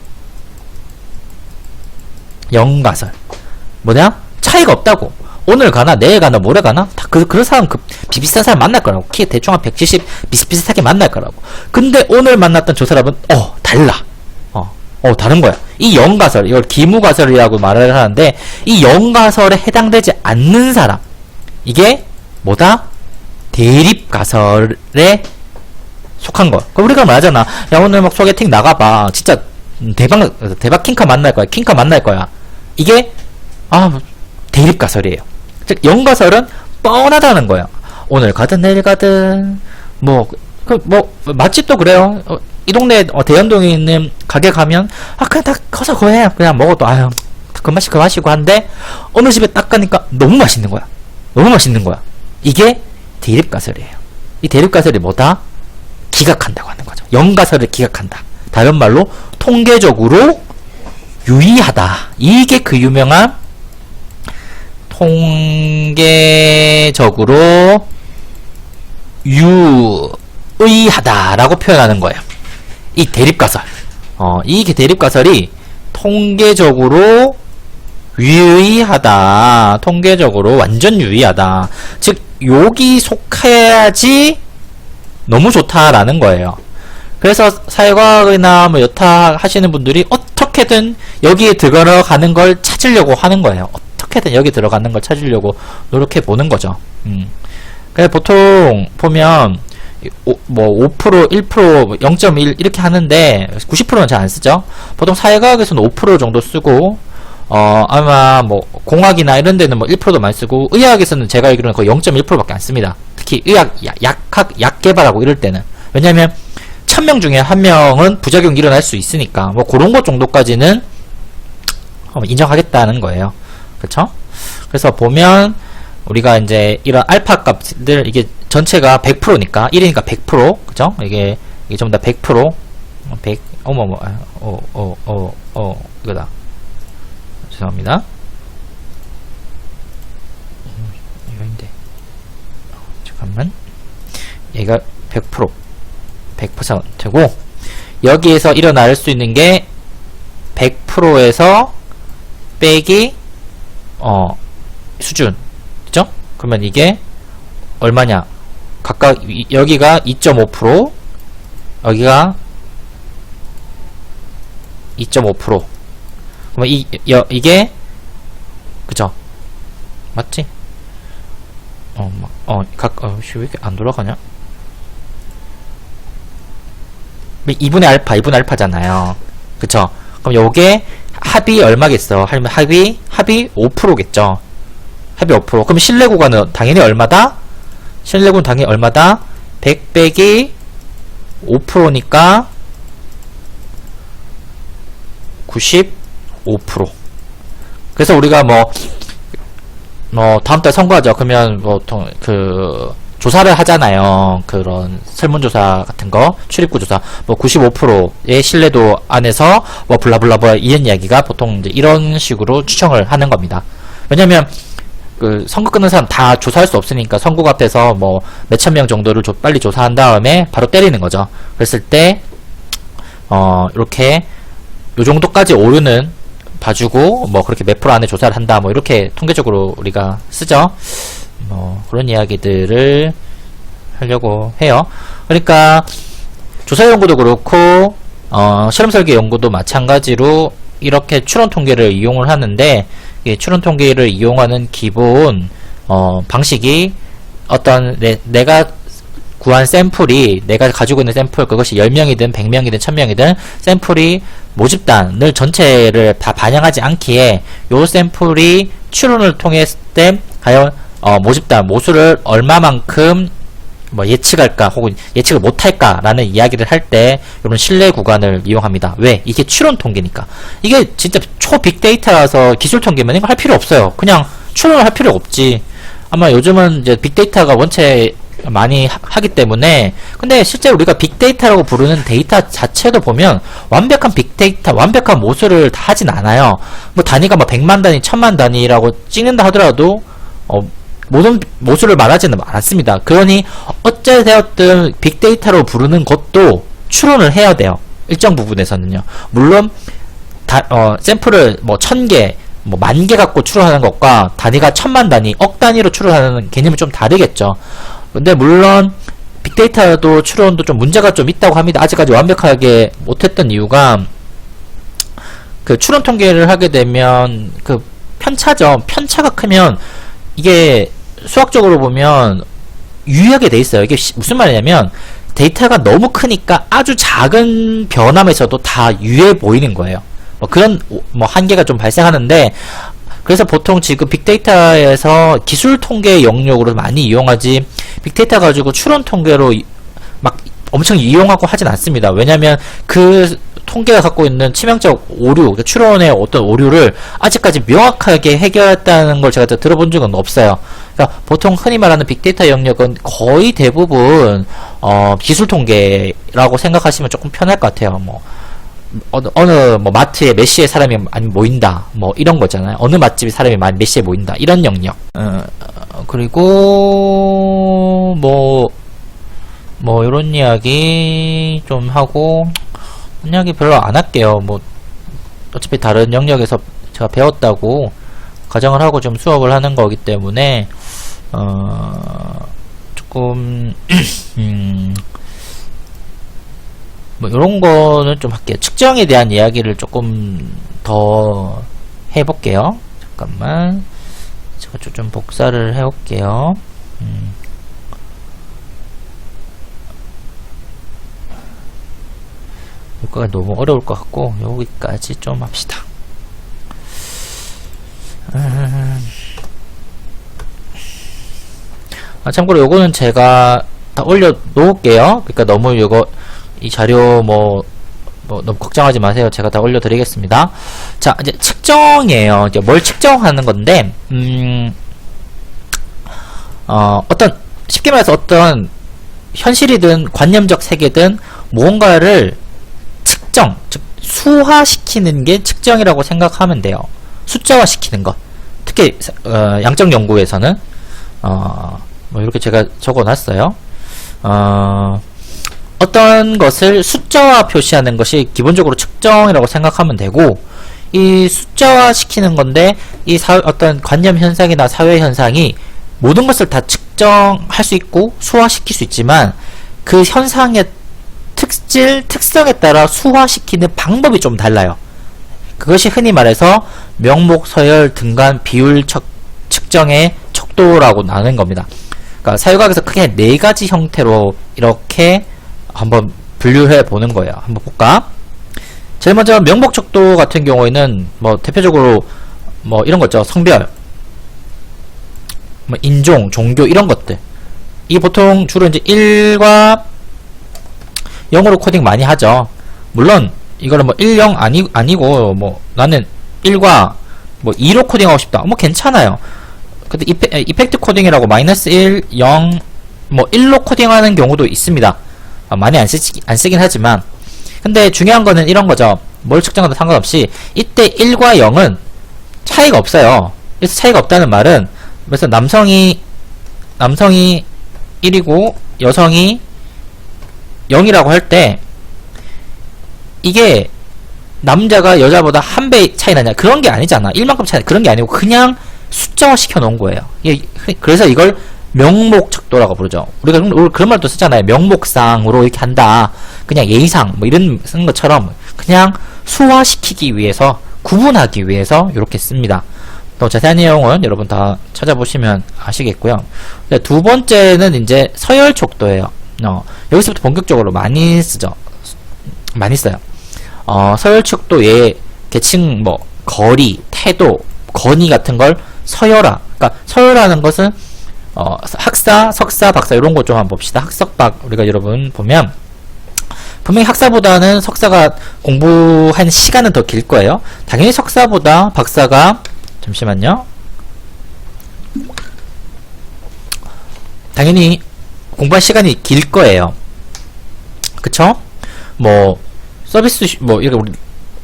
뭐냐? 차이가 없다고. 오늘 가나 내일 가나 모레 가나 다 그런 사람 비슷한 사람 만날 거라고. 키 대충 한 170 비슷비슷하게 만날 거라고. 근데 오늘 만났던 저 사람은 달라. 다른 거야. 이 영가설, 이걸 기무가설이라고 말을 하는데, 이 영가설에 해당되지 않는 사람, 이게 뭐다? 대립가설에 속한 거. 우리가 말하잖아. 야, 오늘 막 소개팅 나가봐. 진짜 대박 킹카 만날 거야. 킹카 만날 거야. 이게 대립가설이에요. 즉 영가설은 뻔하다는 거야. 오늘 가든 내일 가든 맛집도 그래요. 이 동네 대연동에 있는 가게 가면 그냥 다 가서 거해. 그냥 먹어도 그 마시고 한데 어느 집에 딱 가니까 너무 맛있는 거야. 이게 대립가설이에요. 이 대립가설이 뭐다? 기각한다고 하는 거죠. 영가설을 기각한다. 다른 말로 통계적으로 유의하다. 이게 그 유명한 통계적으로 유의하다라고 표현하는 거예요. 이 대립가설. 이 대립가설이 통계적으로 유의하다. 통계적으로 완전 유의하다. 즉, 여기 속해야지 너무 좋다라는 거예요. 그래서 사회과학이나 뭐 여타 하시는 분들이 어떻게든 여기에 들어가는 걸 찾으려고 하는 거예요. 어떻게든 여기 들어가는 걸 찾으려고 노력해 보는 거죠. 그래서 보통 보면 뭐 5%, 1%, 0.1 이렇게 하는데 90%는 잘 안 쓰죠. 보통 사회과학에서는 5% 정도 쓰고 아마 뭐 공학이나 이런 데는 뭐 1%도 많이 쓰고 의학에서는 제가 알기로는 거의 0.1%밖에 안 씁니다. 특히 의학 약 개발하고 이럴 때는. 왜냐면 1000명 중에 1명은 부작용이 일어날 수 있으니까 뭐 그런 것 정도까지는 인정하겠다는 거예요. 그렇죠? 그래서 보면 우리가 이제 이런 알파 값들 이게 전체가 100%니까 1이니까 100%, 그죠? 이게 전부 다 100%, 100, 이거다. 죄송합니다. 이거인데. 잠깐만. 얘가 100%고, 여기에서 일어날 수 있는 게 100%에서 빼기, 수준. 그죠? 그러면 이게 얼마냐? 각각, 여기가 2.5%, 여기가 2.5%. 그러면 이게, 그죠? 맞지? 왜 이렇게 안 돌아가냐? 2분의 알파잖아요. 그쵸? 그럼 요게 합이 얼마겠어? 합이 5%겠죠? 합이 5%. 그럼 신뢰 구간은 당연히 얼마다? 신뢰 구간 당연히 얼마다? 100 빼기 5%니까 95%. 그래서 우리가 다음 달 선거하죠. 그러면 보통 조사를 하잖아요. 그런 설문조사 같은 거, 출입구 조사, 95%의 신뢰도 안에서 블라블라블라 이런 이야기가 보통 이제 이런 식으로 추정을 하는 겁니다. 왜냐면 선거 끊는 사람 다 조사할 수 없으니까 선거 앞에서 몇천 명 정도를 빨리 조사한 다음에 바로 때리는 거죠. 그랬을 때 이렇게 요 정도까지 오류는 봐주고 그렇게 몇 프로 안에 조사를 한다 이렇게 통계적으로 우리가 쓰죠. 그런 이야기들을 하려고 해요. 그러니까 조사 연구도 그렇고 실험 설계 연구도 마찬가지로 이렇게 추론 통계를 이용을 하는데, 이 추론 통계를 이용하는 기본 방식이 어떤 내가 구한 샘플이, 내가 가지고 있는 샘플, 그것이 10명이든 100명이든 1000명이든 샘플이 모집단을 전체를 다 반영하지 않기에 요 샘플이 추론을 통했을 때 과연 모집단 모수를 얼마만큼 예측할까 혹은 예측을 못할까 라는 이야기를 할 때 이런 신뢰 구간을 이용합니다. 왜? 이게 추론 통계니까. 이게 진짜 초 빅데이터라서 기술 통계면 이거 할 필요 없어요. 그냥 추론을 할 필요 없지. 아마 요즘은 이제 빅데이터가 원체 많이 하기 때문에. 근데 실제 우리가 빅데이터라고 부르는 데이터 자체도 보면 완벽한 빅데이터, 완벽한 모수를 다 하진 않아요. 단위가 100만 단위, 1000만 단위라고 찍는다 하더라도 모든 모수를 말하지는 않습니다. 그러니 어찌되었든 빅데이터로 부르는 것도 추론을 해야 돼요. 일정 부분에서는요. 물론 샘플을 1000개, 10,000개 갖고 추론하는 것과 단위가 1000만 단위, 억 단위로 추론하는 개념이 좀 다르겠죠. 근데 물론 빅데이터도 추론도 좀 문제가 좀 있다고 합니다. 아직까지 완벽하게 못했던 이유가 추론 통계를 하게 되면 편차죠. 편차가 크면 이게 수학적으로 보면 유의하게 돼 있어요. 이게 무슨 말이냐면 데이터가 너무 크니까 아주 작은 변함에서도 다 유의해 보이는 거예요. 그런 한계가 좀 발생하는데, 그래서 보통 지금 빅데이터에서 기술 통계 영역으로 많이 이용하지 빅데이터 가지고 추론 통계로 막 엄청 이용하고 하진 않습니다. 왜냐면 통계가 갖고 있는 치명적 오류, 그러니까 추론의 어떤 오류를 아직까지 명확하게 해결했다는 걸 제가 들어본 적은 없어요. 그러니까 보통 흔히 말하는 빅데이터 영역은 거의 대부분 기술 통계라고 생각하시면 조금 편할 것 같아요. 뭐 어느 뭐 마트에 몇 시에 사람이 많이 모인다, 뭐 이런 거잖아요. 어느 맛집에 사람이 몇 시에 모인다, 이런 영역. 그리고 뭐 이런 이야기 좀 하고, 이야기 별로 안 할게요. 뭐 어차피 다른 영역에서 제가 배웠다고 가정을 하고 좀 수업을 하는 거기 때문에 조금 뭐 이런 거는 좀 할게요. 측정에 대한 이야기를 조금 더 해볼게요. 잠깐만, 제가 좀 복사를 해볼게요. 이거가 너무 어려울 것 같고 여기까지 좀 합시다. 참고로 요거는 제가 다 올려 놓을게요. 그러니까 너무 이 자료 너무 걱정하지 마세요. 제가 다 올려 드리겠습니다. 자, 이제 측정이에요. 이제 뭘 측정하는 건데, 쉽게 말해서 어떤 현실이든 관념적 세계든 무언가를 측정, 즉 수화시키는 게 측정이라고 생각하면 돼요. 숫자화 시키는 거. 특히 양적 연구에서는 뭐 이렇게 제가 적어놨어요. 어떤 것을 숫자화 표시하는 것이 기본적으로 측정이라고 생각하면 되고, 이 숫자화 시키는 건데, 어떤 관념 현상이나 사회 현상이 모든 것을 다 측정할 수 있고 수화시킬 수 있지만, 그 현상의 특성에 따라 수화시키는 방법이 좀 달라요. 그것이 흔히 말해서 명목, 서열, 등간, 비율 측정의 척도라고 나누는 겁니다. 그러니까 사회과학에서 크게 4가지 형태로 이렇게 한번 분류해 보는 거예요. 한번 볼까? 제일 먼저 명목 척도 같은 경우에는 뭐 대표적으로 뭐 이런 거 있죠. 성별, 뭐 인종, 종교 이런 것들. 이게 보통 주로 이제 1과 0으로 코딩 많이 하죠. 물론 이거는 뭐 1, 0 아니고 뭐 나는 1과 뭐 2로 코딩하고 싶다. 뭐 괜찮아요. 근데 이펙트 코딩이라고 마이너스 1, 0, 뭐 1로 코딩하는 경우도 있습니다. 많이 안 쓰긴 하지만, 근데 중요한 거는 이런 거죠. 뭘 측정하든 상관없이 이때 1과 0은 차이가 없어요. 그래서 차이가 없다는 말은, 그래서 남성이 1이고 여성이 0이라고 할 때 이게 남자가 여자보다 한 배 차이 나냐, 그런 게 아니잖아. 1만큼 차이, 그런 게 아니고 그냥 숫자화 시켜 놓은 거예요. 그래서 이걸 명목 척도라고 부르죠. 우리가 그런 말도 쓰잖아요. 명목상으로 이렇게 한다. 그냥 예의상 뭐 이런 쓰는 것처럼 그냥 수화시키기 위해서, 구분하기 위해서 이렇게 씁니다. 더 자세한 내용은 여러분 다 찾아보시면 아시겠고요. 두 번째는 이제 서열 척도예요. 여기서부터 본격적으로 많이 쓰죠. 많이 써요. 서열 척도의 계층, 뭐 거리, 태도, 건의 같은 걸 서열화. 그러니까 서열화하는 것은 학사, 석사, 박사 이런 것 좀 한번 봅시다. 학석박 우리가 여러분 보면 분명히 학사보다는 석사가 공부한 시간은 더 길 거예요. 당연히 석사보다 박사가, 잠시만요. 당연히 공부한 시간이 길 거예요. 그쵸? 뭐 서비스 뭐 이렇게 우리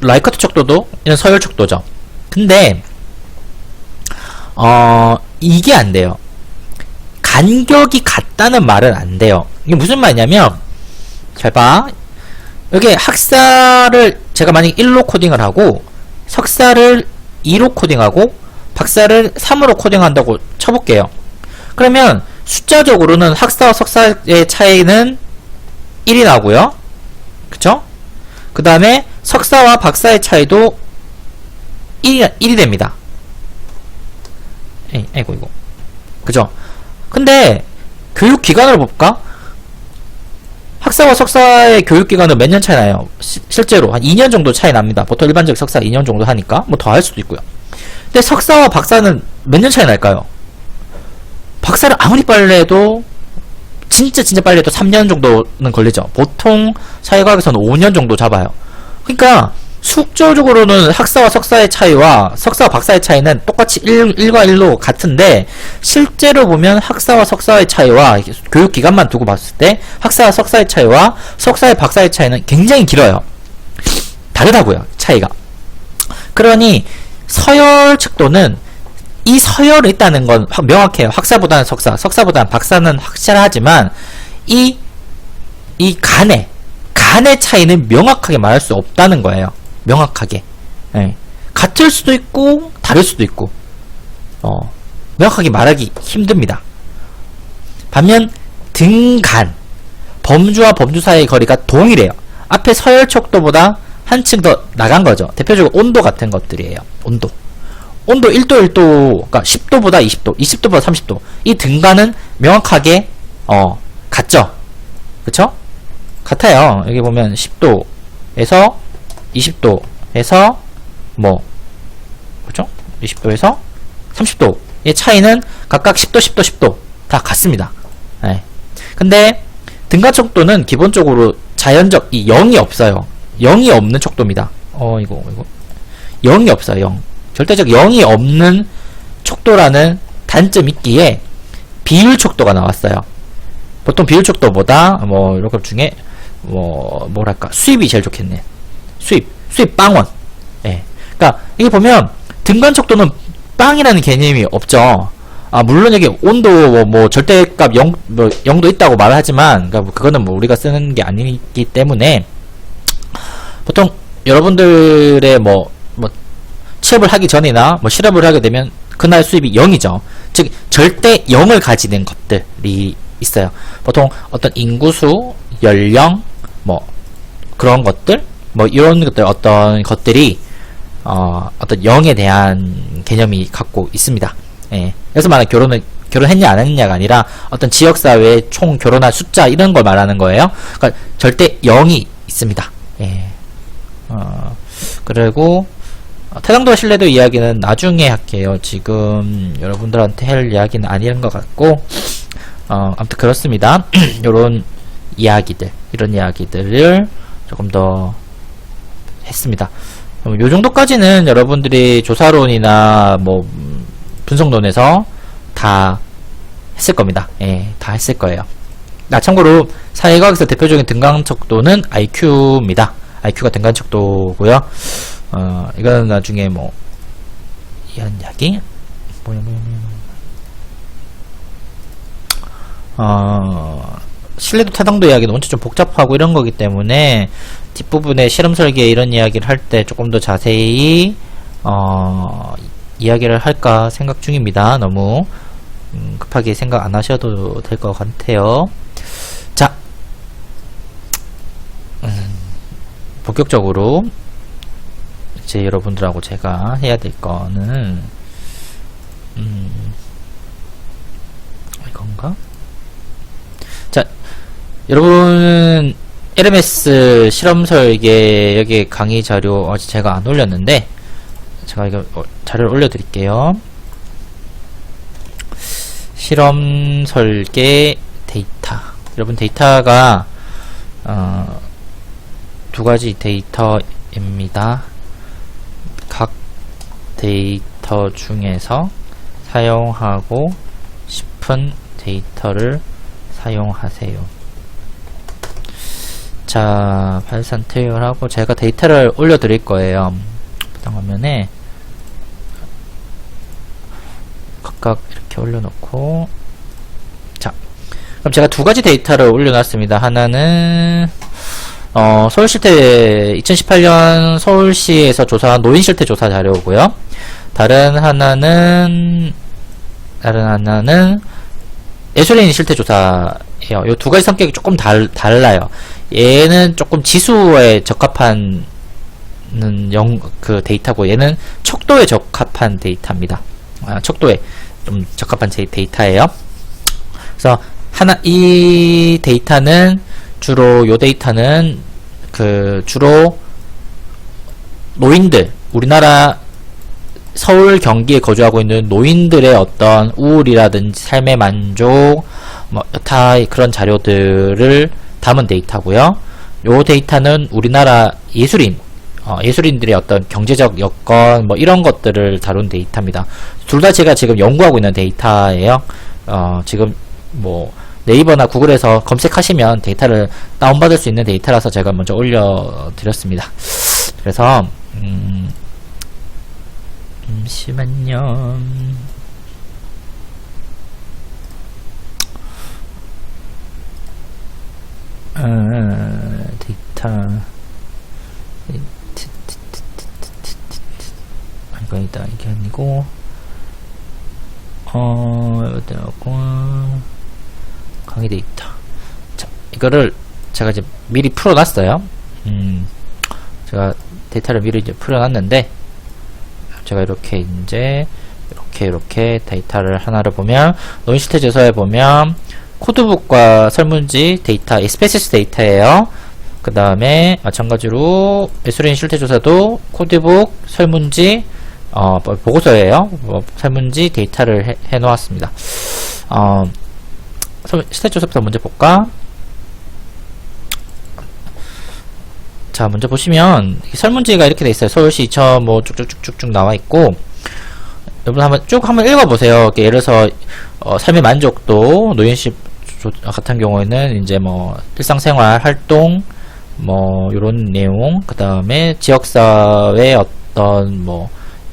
라이커트 척도도 이런 서열 척도죠. 근데 이게 안 돼요. 간격이 같다는 말은 안 돼요. 이게 무슨 말이냐면, 잘 봐. 여기 학사를 제가 만약 1로 코딩을 하고 석사를 2로 코딩하고 박사를 3으로 코딩한다고 쳐볼게요. 그러면 숫자적으로는 학사와 석사의 차이는 1이 나고요. 그쵸? 그 다음에 석사와 박사의 차이도 1이 됩니다. 아이고 이거. 그죠? 근데 교육기간을 볼까? 학사와 석사의 교육기간은 몇 년 차이 나요? 실제로 한 2년 정도 차이 납니다. 보통 일반적 석사 2년 정도 하니까 뭐 더 할 수도 있고요. 근데 석사와 박사는 몇 년 차이 날까요? 박사를 아무리 빨리 해도 진짜 빨리 해도 3년 정도는 걸리죠. 보통 사회과학에서는 5년 정도 잡아요. 그러니까 숙적으로는 학사와 석사의 차이와 석사와 박사의 차이는 똑같이 1과 1로 같은데 실제로 보면 학사와 석사의 차이와 교육기간만 두고 봤을 때 학사와 석사의 차이와 석사의 박사의 차이는 굉장히 길어요. 다르다고요, 차이가. 그러니 서열 척도는 이 서열이 있다는 건 명확해요. 학사보다는 석사, 석사보다는 박사는 확실하지만 이 간의 차이는 명확하게 말할 수 없다는 거예요. 명확하게. 예. 같을 수도 있고 다를 수도 있고 명확하게 말하기 힘듭니다. 반면 등간 범주와 범주 사이의 거리가 동일해요. 앞에 서열 척도보다 한층 더 나간 거죠. 대표적으로 온도 같은 것들이에요. 온도 1도 그러니까 10도보다 20도 20도보다 30도 이 등간은 명확하게 같죠. 그쵸? 같아요. 여기 보면 10도에서 20도에서 그죠? 20도에서 30도의 차이는 각각 10도 10도 10도 다 같습니다. 네. 근데 등간 척도는 기본적으로 자연적 이 0이 없어요. 0이 없는 척도입니다. 이거 0이 없어요. 0. 절대적 0이 없는 척도라는 단점이 있기에 비율 척도가 나왔어요. 보통 비율 척도보다 이런 것 중에 뭐랄까 수입이 제일 좋겠네. 수입 빵원. 예. 그러니까 이게 보면 등간 척도는 빵이라는 개념이 없죠. 물론 여기 온도 절대값 0도 있다고 말하지만 그러니까 그거는 우리가 쓰는 게 아니기 때문에 보통 여러분들의 취업을 하기 전이나 실업을 하게 되면 그날 수입이 0이죠. 즉 절대 0을 가지는 것들이 있어요. 보통 어떤 인구수, 연령, 그런 것들, 이런 것들 어떤 것들이 어떤 0에 대한 개념이 갖고 있습니다. 예. 그래서 말하는 결혼했냐 안 했냐가 아니라 어떤 지역사회의 총 결혼한 숫자 이런 걸 말하는 거예요. 그러니까 절대 0이 있습니다. 예. 그리고 태당도와 신뢰도 이야기는 나중에 할게요. 지금 여러분들한테 할 이야기는 아닌 것 같고 아무튼 그렇습니다. 이런 이야기들을 조금 더 했습니다. 요 정도까지는 여러분들이 조사론이나 분석론에서 다 했을 겁니다. 예, 다 했을 거예요. 참고로 사회과학에서 대표적인 등간 척도는 IQ입니다. IQ가 등간 척도고요. 이거는 나중에 이런 이야기 신뢰도 타당도 이야기는 원체 좀 복잡하고 이런 거기 때문에 뒷부분에 실험 설계 이런 이야기를 할 때 조금 더 자세히 이야기를 할까 생각 중입니다. 너무 급하게 생각 안 하셔도 될 것 같아요. 자, 본격적으로 이제 여러분들하고 제가 해야 될 거는 이건가? 자, 여러분 LMS 실험 설계 여기 강의 자료 아직 제가 안 올렸는데 제가 이거 자료를 올려드릴게요. 실험 설계 데이터. 여러분 데이터가 두 가지 데이터입니다. 각 데이터 중에서 사용하고 싶은 데이터를 사용하세요. 자, 발산 태율하고 제가 데이터를 올려드릴 거예요. 해당 화면에 각각 이렇게 올려놓고, 자, 그럼 제가 두 가지 데이터를 올려놨습니다. 하나는 서울실태 2018년 서울시에서 조사한 노인실태 조사 자료고요. 다른 하나는 예술인 실태 조사예요. 이 두 가지 성격이 조금 달라요. 얘는 조금 지수에 적합한 그 데이터고 얘는 척도에 적합한 데이터입니다. 척도에 좀 적합한 데이터예요. 그래서 이 데이터는 요 데이터는 주로 노인들, 우리나라 서울 경기에 거주하고 있는 노인들의 어떤 우울이라든지 삶의 만족, 여타 그런 자료들을 담은 데이터고요. 요 데이터는 우리나라 예술인, 예술인들의 어떤 경제적 여건 뭐 이런 것들을 다룬 데이터입니다. 둘 다 제가 지금 연구하고 있는 데이터예요. 지금 뭐 네이버나 구글에서 검색하시면 데이터를 다운받을 수 있는 데이터라서 제가 먼저 올려드렸습니다. 그래서 잠시만요. 데이터 이거다 이게 아니고 어디라고 강의 데이터. 자, 이거를 제가 이제 미리 풀어놨어요. 제가 데이터를 미리 이제 풀어놨는데 제가 이렇게 이제 이렇게 데이터를 하나를 보면 노인 실태 조사에 보면 코드북과 설문지 데이터, 스페시스 데이터예요. 그 다음에 마찬가지로 예술인 실태조사도 코드북, 설문지, 보고서예요. 설문지 데이터를 해놓았습니다. 실태조사부터 먼저 볼까? 자, 먼저 보시면 설문지가 이렇게 돼 있어요. 서울시 2000 뭐 쭉쭉쭉쭉 나와 있고, 여러분 한번 읽어보세요. 예를 들어서 삶의 만족도 노인시 같은 경우에는 이제 뭐 일상생활 활동 뭐 요런 내용, 그 다음에 지역사회 어떤 뭐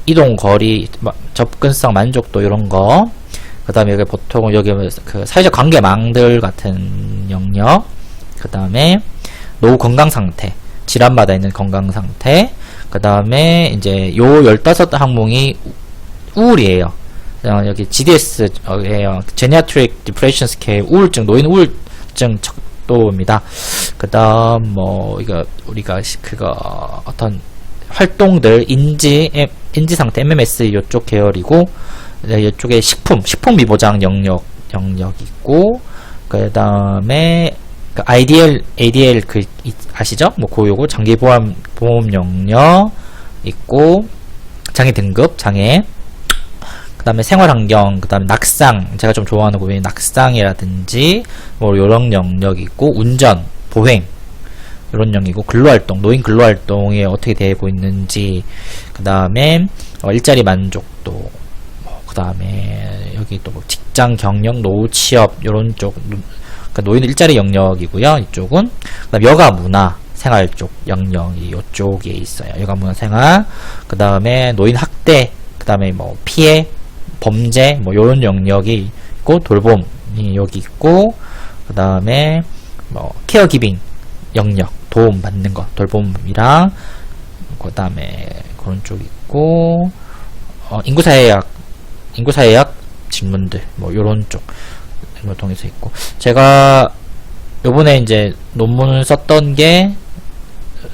이동 거리 접근성 만족도 이런 거, 그 다음에 여기 보통 여기 그 사회적 관계망들 같은 영역, 그 다음에 노후 건강 상태, 질환마다 있는 건강 상태, 그 다음에 이제 요 15항목이 우울이에요. 여기 GDS예요. Geriatric Depression Scale, 우울증, 노인 우울증 척도입니다. 그 다음 뭐 이거 우리가 그거 어떤 활동들 인지 상태 MMS 요쪽 계열이고, 이쪽에 식품 미보장 영역 있고, 그 다음에 그 ADL 그 아시죠? 뭐 고요고 장기보험 영역 있고, 장애 등급 장애, 그 다음에 생활환경, 그 다음에 낙상, 제가 좀 좋아하는 부분이 낙상이라든지 뭐 요런 영역이 있고, 운전, 보행 요런 영역이고, 근로활동, 노인 근로활동에 어떻게 되고 있는지, 그 다음에 일자리 만족도, 그 다음에 여기 또 뭐 직장 경력, 노후 취업 요런 쪽, 그러니까 노인은 일자리 영역이고요. 이쪽은 그 다음 여가 문화 생활 쪽 영역이 이쪽에 있어요. 여가 문화 생활, 그 다음에 노인 학대, 그 다음에 뭐 피해 범죄 뭐 요런 영역이 있고, 돌봄이 여기 있고, 그 다음에 뭐 케어기빙 영역, 도움 받는 거, 돌봄이랑, 그 다음에 그런 쪽 있고, 인구사회학 질문들 뭐 요런 쪽 이걸 통해서 있고, 제가 요번에 이제 논문을 썼던 게,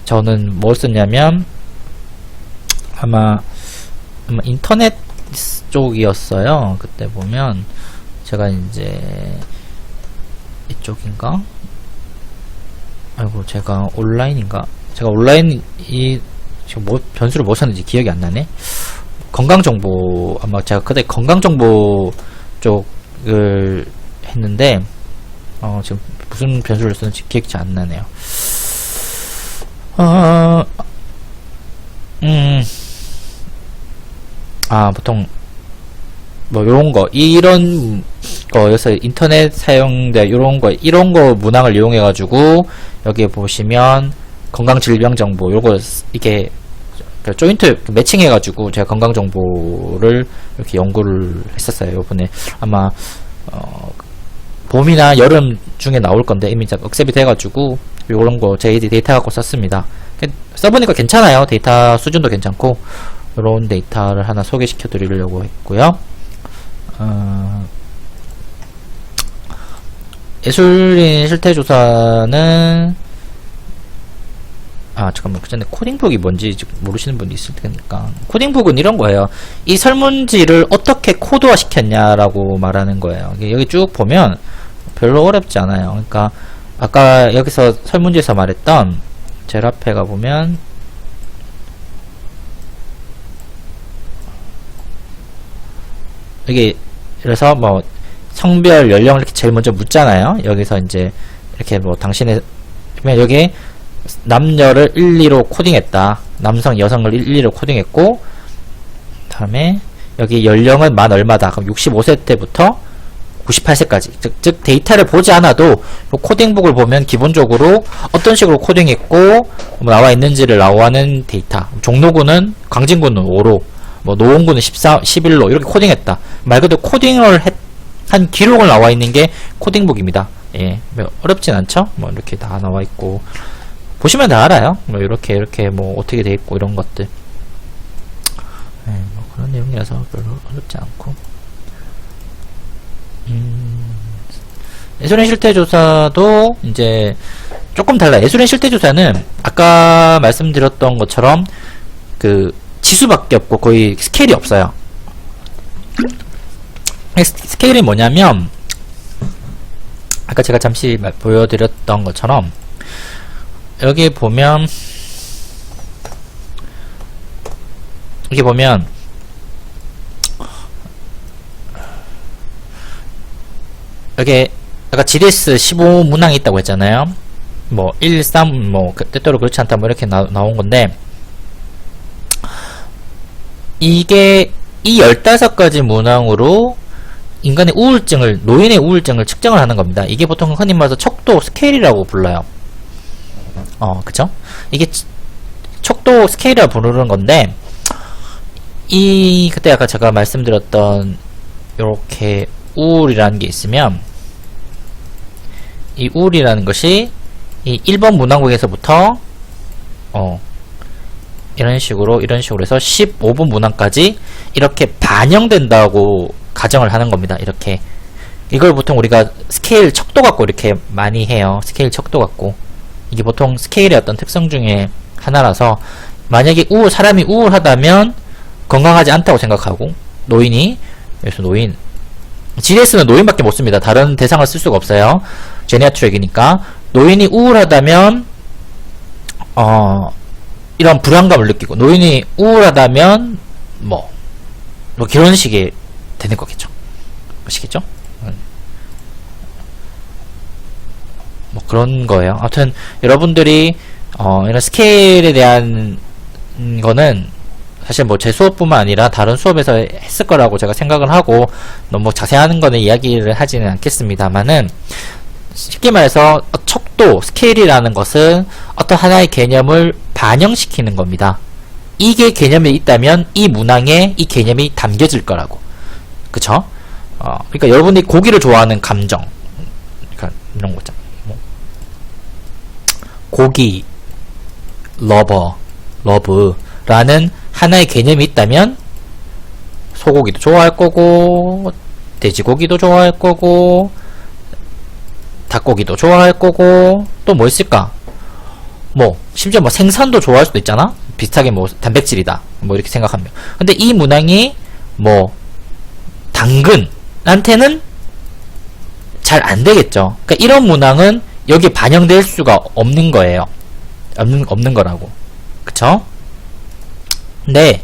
저는 뭘 썼냐면 아마 인터넷 쪽이었어요. 그때 보면 제가 이제 이쪽인가? 아이고, 제가 온라인인가? 제가 온라인 지금 뭐 변수를 뭐 썼는지 기억이 안 나네. 건강정보, 아마 제가 그때 건강정보 쪽을 했는데 지금 무슨 변수를 썼는지 기억이 잘 안 나네요. 보통 뭐 요런 거, 이런 거여서 인터넷 사용돼 이런 거 문항을 이용해 가지고 여기에 보시면 건강질병정보 요거 이렇게 조인트 매칭해 가지고 제가 건강정보를 이렇게 연구를 했었어요. 요번에 아마 봄이나 여름 중에 나올 건데 이미 억셉이 돼가지고 요런 거 제 데이터 갖고 썼습니다. 써보니까 괜찮아요. 데이터 수준도 괜찮고, 요런 데이터를 하나 소개시켜 드리려고 했고요. 예술인 실태조사는 잠깐만, 그 전에 코딩북이 뭔지 모르시는 분이 있을 테니까, 코딩북은 이런 거예요. 이 설문지를 어떻게 코드화 시켰냐라고 말하는 거예요. 여기 쭉 보면 별로 어렵지 않아요. 그러니까 아까 여기서 설문지에서 말했던 제일 앞에 가보면 이게, 그래서 뭐 성별 연령 이렇게 제일 먼저 묻잖아요. 여기서 이제 이렇게 뭐 당신의, 그러면 여기 남녀를 1, 2로 코딩했다. 남성, 여성을 1, 2로 코딩했고, 다음에 여기 연령은 만 얼마다. 그럼 65세 때부터 98세까지. 즉 데이터를 보지 않아도 코딩북을 보면 기본적으로 어떤 식으로 코딩했고 뭐 나와 있는지를 나와는 데이터. 종로구는 광진구는 5로, 뭐 노원구는 11로 이렇게 코딩했다. 말 그대로 코딩을 한 기록을 나와 있는 게 코딩북입니다. 예, 뭐 어렵진 않죠? 뭐 이렇게 다 나와 있고 보시면 다 알아요. 뭐 이렇게 뭐 어떻게 돼 있고 이런 것들. 예, 뭐 그런 내용이라서 별로 어렵지 않고. 예술인 실태조사도 이제 조금 달라요. 예술인 실태조사는 아까 말씀드렸던 것처럼 그 지수밖에 없고 거의 스케일이 없어요. 스케일이 뭐냐면 아까 제가 잠시 보여드렸던 것처럼 여기 보면 여기 아까 GDS 15문항이 있다고 했잖아요. 뭐 1, 3, 뭐 때때로 그렇지 않다 뭐 이렇게 나온 건데 이게 이 15가지 문항으로 인간의 우울증을, 노인의 우울증을 측정을 하는 겁니다. 이게 보통 흔히 말해서 척도 스케일이라고 불러요. 그쵸? 이게 척도 스케일이라고 부르는 건데 그때 아까 제가 말씀드렸던 요렇게 우울이라는 게 있으면 이 우울이라는 것이 이 1번 문항국에서부터 이런 식으로 해서 15번 문항까지 이렇게 반영된다고 가정을 하는 겁니다. 이렇게 이걸 보통 우리가 스케일 척도 갖고 이렇게 많이 해요. 스케일 척도 갖고 이게 보통 스케일의 어떤 특성 중에 하나라서 만약에 사람이 우울하다면 건강하지 않다고 생각하고 여기서 노인 GDS는 노인밖에 못 씁니다. 다른 대상을 쓸 수가 없어요. 제니아트랙이니까 노인이 우울하다면 이런 불안감을 느끼고 노인이 우울하다면 뭐 그런 식의 되는 거겠죠. 아시겠죠? 뭐 그런 거예요. 아무튼 여러분들이 이런 스케일에 대한 거는 사실 뭐 제 수업뿐만 아니라 다른 수업에서 했을 거라고 제가 생각을 하고 너무 자세한 거는 이야기를 하지는 않겠습니다만은 쉽게 말해서 척도, 스케일이라는 것은 어떤 하나의 개념을 반영시키는 겁니다. 이게 개념이 있다면 이 문항에 이 개념이 담겨질 거라고. 그쵸? 그러니까 여러분이 고기를 좋아하는 감정, 그러니까 이런 거죠. 뭐 고기, 러브라는 하나의 개념이 있다면 소고기도 좋아할 거고 돼지고기도 좋아할 거고 닭고기도 좋아할 거고 또 뭐 있을까? 뭐 심지어 뭐 생선도 좋아할 수도 있잖아. 비슷하게 뭐 단백질이다 뭐 이렇게 생각하면. 근데 이 문항이 뭐 당근한테는 잘 안 되겠죠. 그러니까 이런 문항은 여기에 반영될 수가 없는 거예요. 없는 거라고. 그쵸? 근데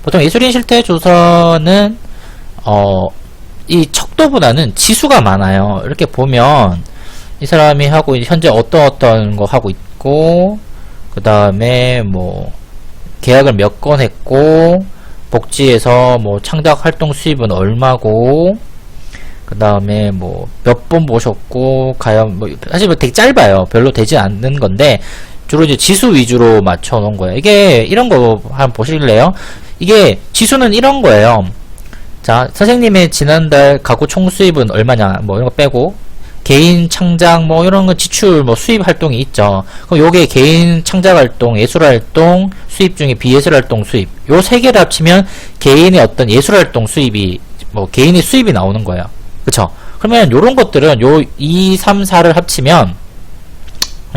보통 예술인 실태 조사는 이 척도보다는 지수가 많아요. 이렇게 보면 이 사람이 하고 현재 어떤 거 하고 있고 그 다음에 뭐 계약을 몇 건 했고 복지에서 뭐 창작 활동 수입은 얼마고 그 다음에 뭐 몇 번 보셨고 과연 뭐 사실 뭐 되게 짧아요. 별로 되지 않는 건데 주로 이제 지수 위주로 맞춰 놓은 거예요. 이게 이런 거 한번 보실래요? 이게 지수는 이런 거예요. 자, 선생님의 지난달 가구 총 수입은 얼마냐 뭐 이런 거 빼고 개인 창작 뭐 이런 거 지출 뭐 수입 활동이 있죠. 그럼 요게 개인 창작 활동, 예술 활동 수입 중에 비예술 활동 수입 요 세 개를 합치면 개인의 어떤 예술 활동 수입이 뭐 개인의 수입이 나오는 거예요. 그쵸? 그러면 요런 것들은 요 2, 3, 4를 합치면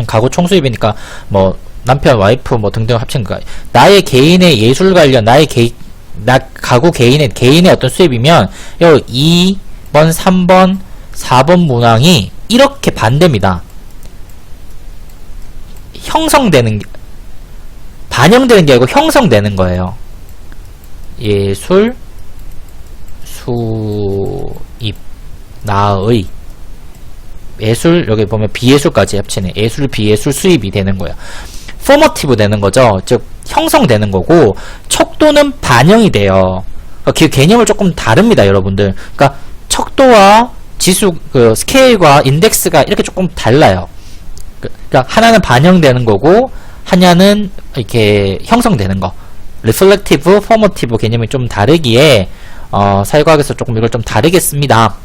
가구 총 수입이니까 뭐 남편, 와이프 뭐 등등 합친 거 나의 개인의 예술 관련 가구 개인의 어떤 수입이면 요 2번, 3번, 4번 문항이 이렇게 반대입니다. 반영되는 게 아니고 형성되는 거예요. 예술, 수입, 나의 예술, 여기 보면 비예술까지 합치네. 예술, 비예술 수입이 되는 거예요. 포머티브 되는 거죠. 즉, 형성되는 거고, 척도는 반영이 돼요. 그 개념을 조금 다릅니다, 여러분들. 그러니까, 척도와 지수, 그, 스케일과 인덱스가 이렇게 조금 달라요. 그러니까, 하나는 반영되는 거고, 하나는 이렇게 형성되는 거. 리플렉티브, 포머티브 개념이 좀 다르기에, 사회과학에서 조금 이걸 좀 다르게 씁니다.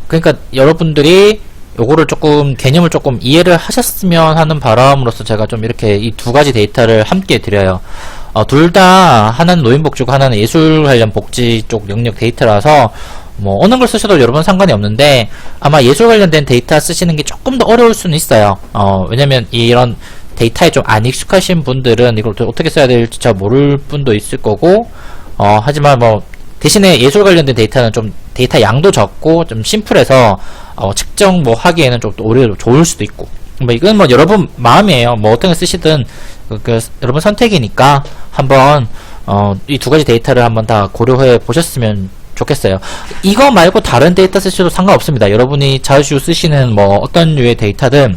그러니까, 여러분들이 요거를 조금 개념을 조금 이해를 하셨으면 하는 바람으로서 제가 좀 이렇게 이 두 가지 데이터를 함께 드려요. 둘 다 하나는 노인복지고 하나는 예술 관련 복지 쪽 영역 데이터라서 뭐 어느 걸 쓰셔도 여러분 상관이 없는데 아마 예술 관련된 데이터 쓰시는 게 조금 더 어려울 수는 있어요. 왜냐면 이런 데이터에 좀 안 익숙하신 분들은 이걸 어떻게 써야 될지 잘 모를 분도 있을 거고 하지만 뭐 대신에 예술 관련된 데이터는 좀 데이터 양도 적고 좀 심플해서 측정 뭐 하기에는 좀 오히려 좋을 수도 있고 뭐 이건 뭐 여러분 마음이에요. 뭐 어떤 걸 쓰시든 여러분 선택이니까 한번 이 두 가지 데이터를 한번 다 고려해 보셨으면 좋겠어요. 이거 말고 다른 데이터 쓰셔도 상관없습니다. 여러분이 자주 쓰시는 뭐 어떤 류의 데이터든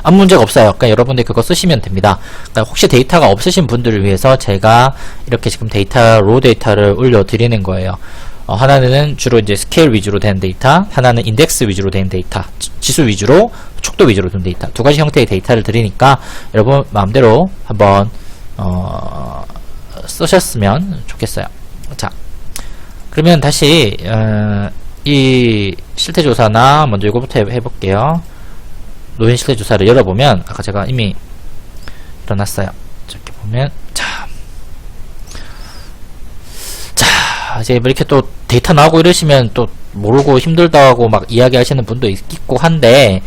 아무 문제가 없어요. 그러니까 여러분들이 그거 쓰시면 됩니다. 그러니까 혹시 데이터가 없으신 분들을 위해서 제가 이렇게 지금 로 데이터를 올려드리는 거예요. 하나는 주로 이제 스케일 위주로 된 데이터, 하나는 인덱스 위주로 된 데이터, 지수 위주로, 촉도 위주로 된 데이터, 두 가지 형태의 데이터를 드리니까 여러분 마음대로 한번 쓰셨으면 좋겠어요. 자, 그러면 다시 이 실태조사나 먼저 이거부터 해볼게요. 노인 실태조사를 열어보면 아까 제가 이미 일어났어요. 이렇게 보면 자 이제 이렇게 또 데이터 나오고 이러시면 또 모르고 힘들다고 막 이야기하시는 분도 있고 한데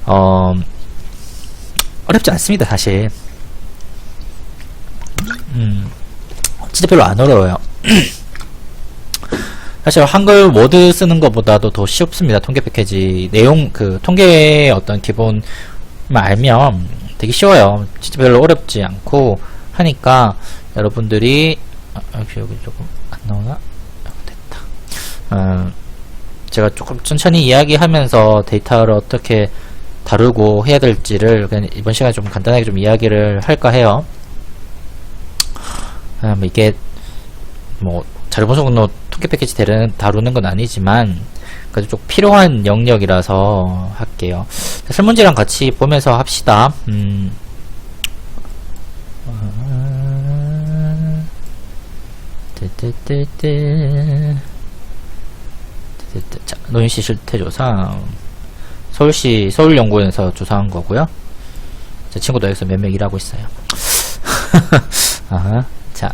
어렵지 않습니다 사실. 진짜 별로 안 어려워요. 사실 한글 워드 쓰는 것보다도 더 쉽습니다. 통계 패키지 내용 통계의 어떤 기본만 알면 되게 쉬워요. 진짜 별로 어렵지 않고 하니까 여러분들이 여기 조금 안 나오나? 됐다. 제가 조금 천천히 이야기하면서 데이터를 어떻게 다루고 해야 될지를 그냥 이번 시간에 좀 간단하게 좀 이야기를 할까 해요. 이게 뭐 자료 분석으로 통계 패키지 다루는 건 아니지만 그래도 좀 필요한 영역이라서 할게요. 설문지랑 같이 보면서 합시다. 자, 노인시 실태조사 서울시 서울연구원에서 조사한 거고요. 제 친구도 여기서 몇 명 일하고 있어요. 자,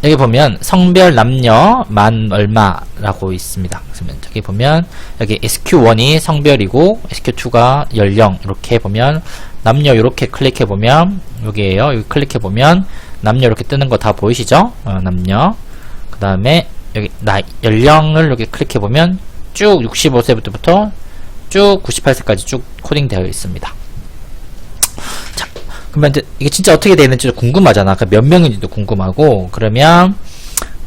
여기 보면 성별 남녀 만 얼마라고 있습니다. 그러면 저기 보면 여기 SQ1이 성별이고 SQ2가 연령 이렇게 보면 남녀 이렇게 클릭해 보면 여기에요. 여기 클릭해 보면 남녀 이렇게 뜨는 거 다 보이시죠? 남녀. 그 다음에 여기 연령을 이렇게 클릭해 보면 쭉 65세부터 쭉 98세까지 쭉 코딩되어 있습니다. 자, 그러면 이제 이게 진짜 어떻게 되는지 궁금하잖아. 그러니까 몇 명인지도 궁금하고. 그러면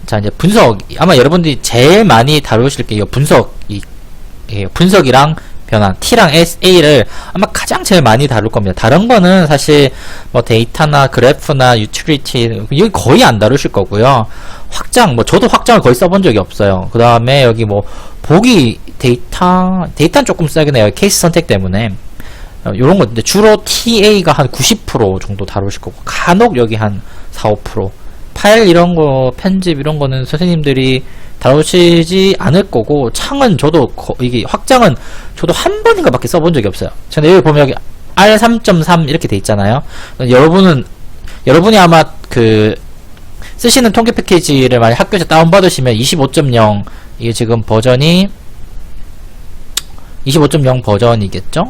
자 이제 분석 아마 여러분들이 제일 많이 다루실 게 이 분석이랑 변환 T랑 A를 아마 가장 제일 많이 다룰 겁니다. 다른 거는 사실 뭐 데이터나 그래프나 유틸리티 여기 거의 안 다루실 거고요. 확장 뭐 저도 확장을 거의 써본 적이 없어요. 그 다음에 여기 뭐 보기 데이터는 조금 쓰긴 해요. 케이스 선택 때문에. 요런 거, 근데 주로 TA가 한 90% 정도 다루실 거고, 간혹 여기 한 4, 5%. 파일 이런 거, 편집 이런 거는 선생님들이 다루시지 않을 거고, 창은 저도, 이게 확장은 저도 한 번인가 밖에 써본 적이 없어요. 저는 여기 보면 여기 R3.3 이렇게 돼 있잖아요. 여러분이 아마 쓰시는 통계 패키지를 만약 학교에서 다운받으시면 25.0, 이게 지금 버전이 25.0 버전이겠죠?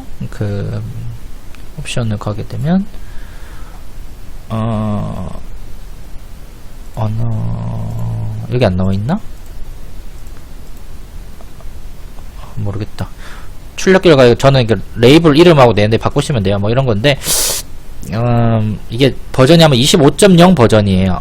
옵션을 가게 되면, 여기 안 나와있나? 모르겠다. 출력 결과, 저는 레이블 이름하고 내는데 바꾸시면 돼요. 뭐 이런 건데, 이게 버전이 아마 25.0 버전이에요.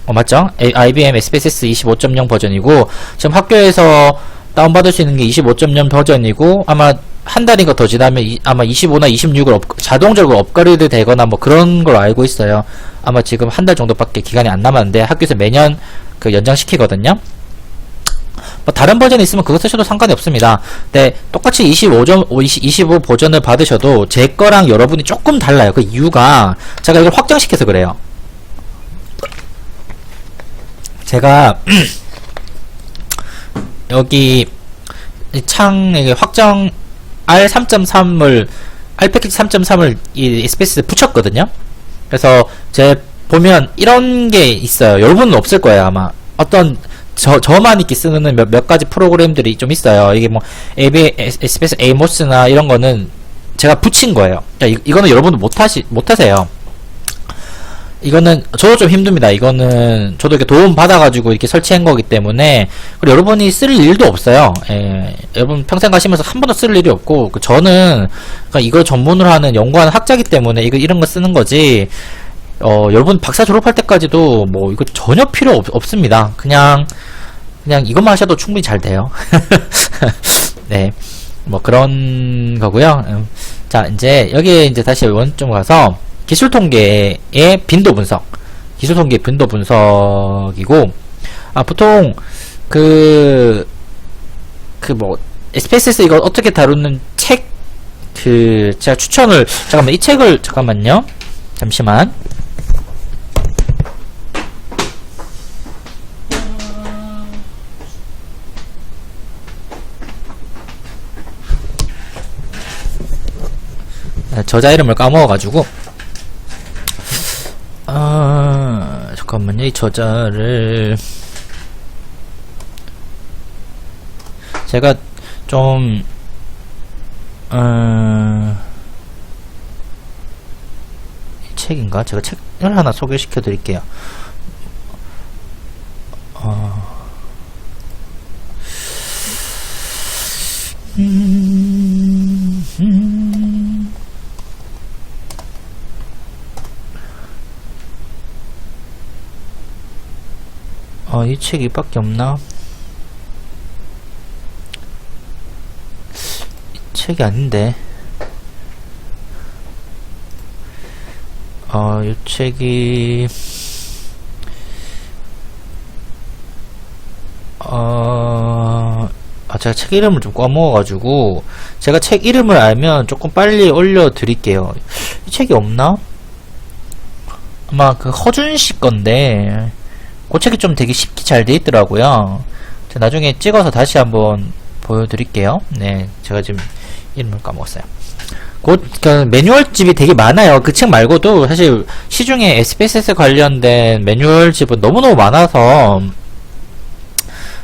맞죠? IBM SPSS 25.0 버전이고, 지금 학교에서 다운받을 수 있는 게 25.0 버전이고, 아마 한 달인가 더 지나면 아마 25나 26을 자동적으로 업그레이드 되거나 뭐 그런 걸 알고 있어요. 아마 지금 한 달 정도밖에 기간이 안 남았는데 학교에서 매년 그 연장시키거든요. 뭐 다른 버전이 있으면 그거 쓰셔도 상관이 없습니다. 근데 똑같이 25 버전을 받으셔도 제 거랑 여러분이 조금 달라요. 그 이유가 제가 이걸 확장시켜서 그래요. 제가 여기 창에 확장 R3.3을 R 패키지 3.3을 이 SPS에 붙였거든요. 그래서 제 보면 이런 게 있어요. 여러분은 없을 거예요 아마. 어떤 저만 이렇게 쓰는 몇 가지 프로그램들이 좀 있어요. 이게 뭐 SBS 에이모스나 이런 거는 제가 붙인 거예요. 그러니까 이거는 여러분도 못하세요. 이거는 저도 좀 힘듭니다. 이거는 저도 이렇게 도움 받아가지고 이렇게 설치한 거기 때문에, 그리고 여러분이 쓸 일도 없어요. 예, 여러분 평생 가시면서 한 번도 쓸 일이 없고, 저는 그러니까 이걸 전문으로 하는 연구하는 학자기 때문에 이런 거 쓰는 거지. 여러분 박사 졸업할 때까지도 뭐 이거 전혀 필요 없습니다. 그냥 이것만 하셔도 충분히 잘 돼요. 네, 뭐 그런 거고요. 자, 이제 여기에 이제 다시 원점 가서 기술 통계의 빈도 분석, 기술 통계 빈도 분석이고, 보통 뭐 SPSS 이거 어떻게 다루는 책, 제가 추천을, 잠깐만 이 책을 잠깐만요. 잠시만. 저자 이름을 까먹어가지고. 잠깐만요. 이 저자를 제가 좀 이 책인가? 제가 책을 하나 소개시켜 드릴게요. 이 책이 밖에 없나? 이 책이 아닌데. 이 책이 제가 책 이름을 좀 까먹어가지고, 제가 책 이름을 알면 조금 빨리 올려드릴게요. 이 책이 없나? 아마 그 허준씨 건데, 그 책이 좀 되게 쉽게 잘 돼 있더라고요. 제가 나중에 찍어서 다시 한번 보여드릴게요. 네, 제가 지금 이름을 까먹었어요. 그 매뉴얼집이 되게 많아요. 그 책 말고도 사실 시중에 SPSS 관련된 매뉴얼집은 너무너무 많아서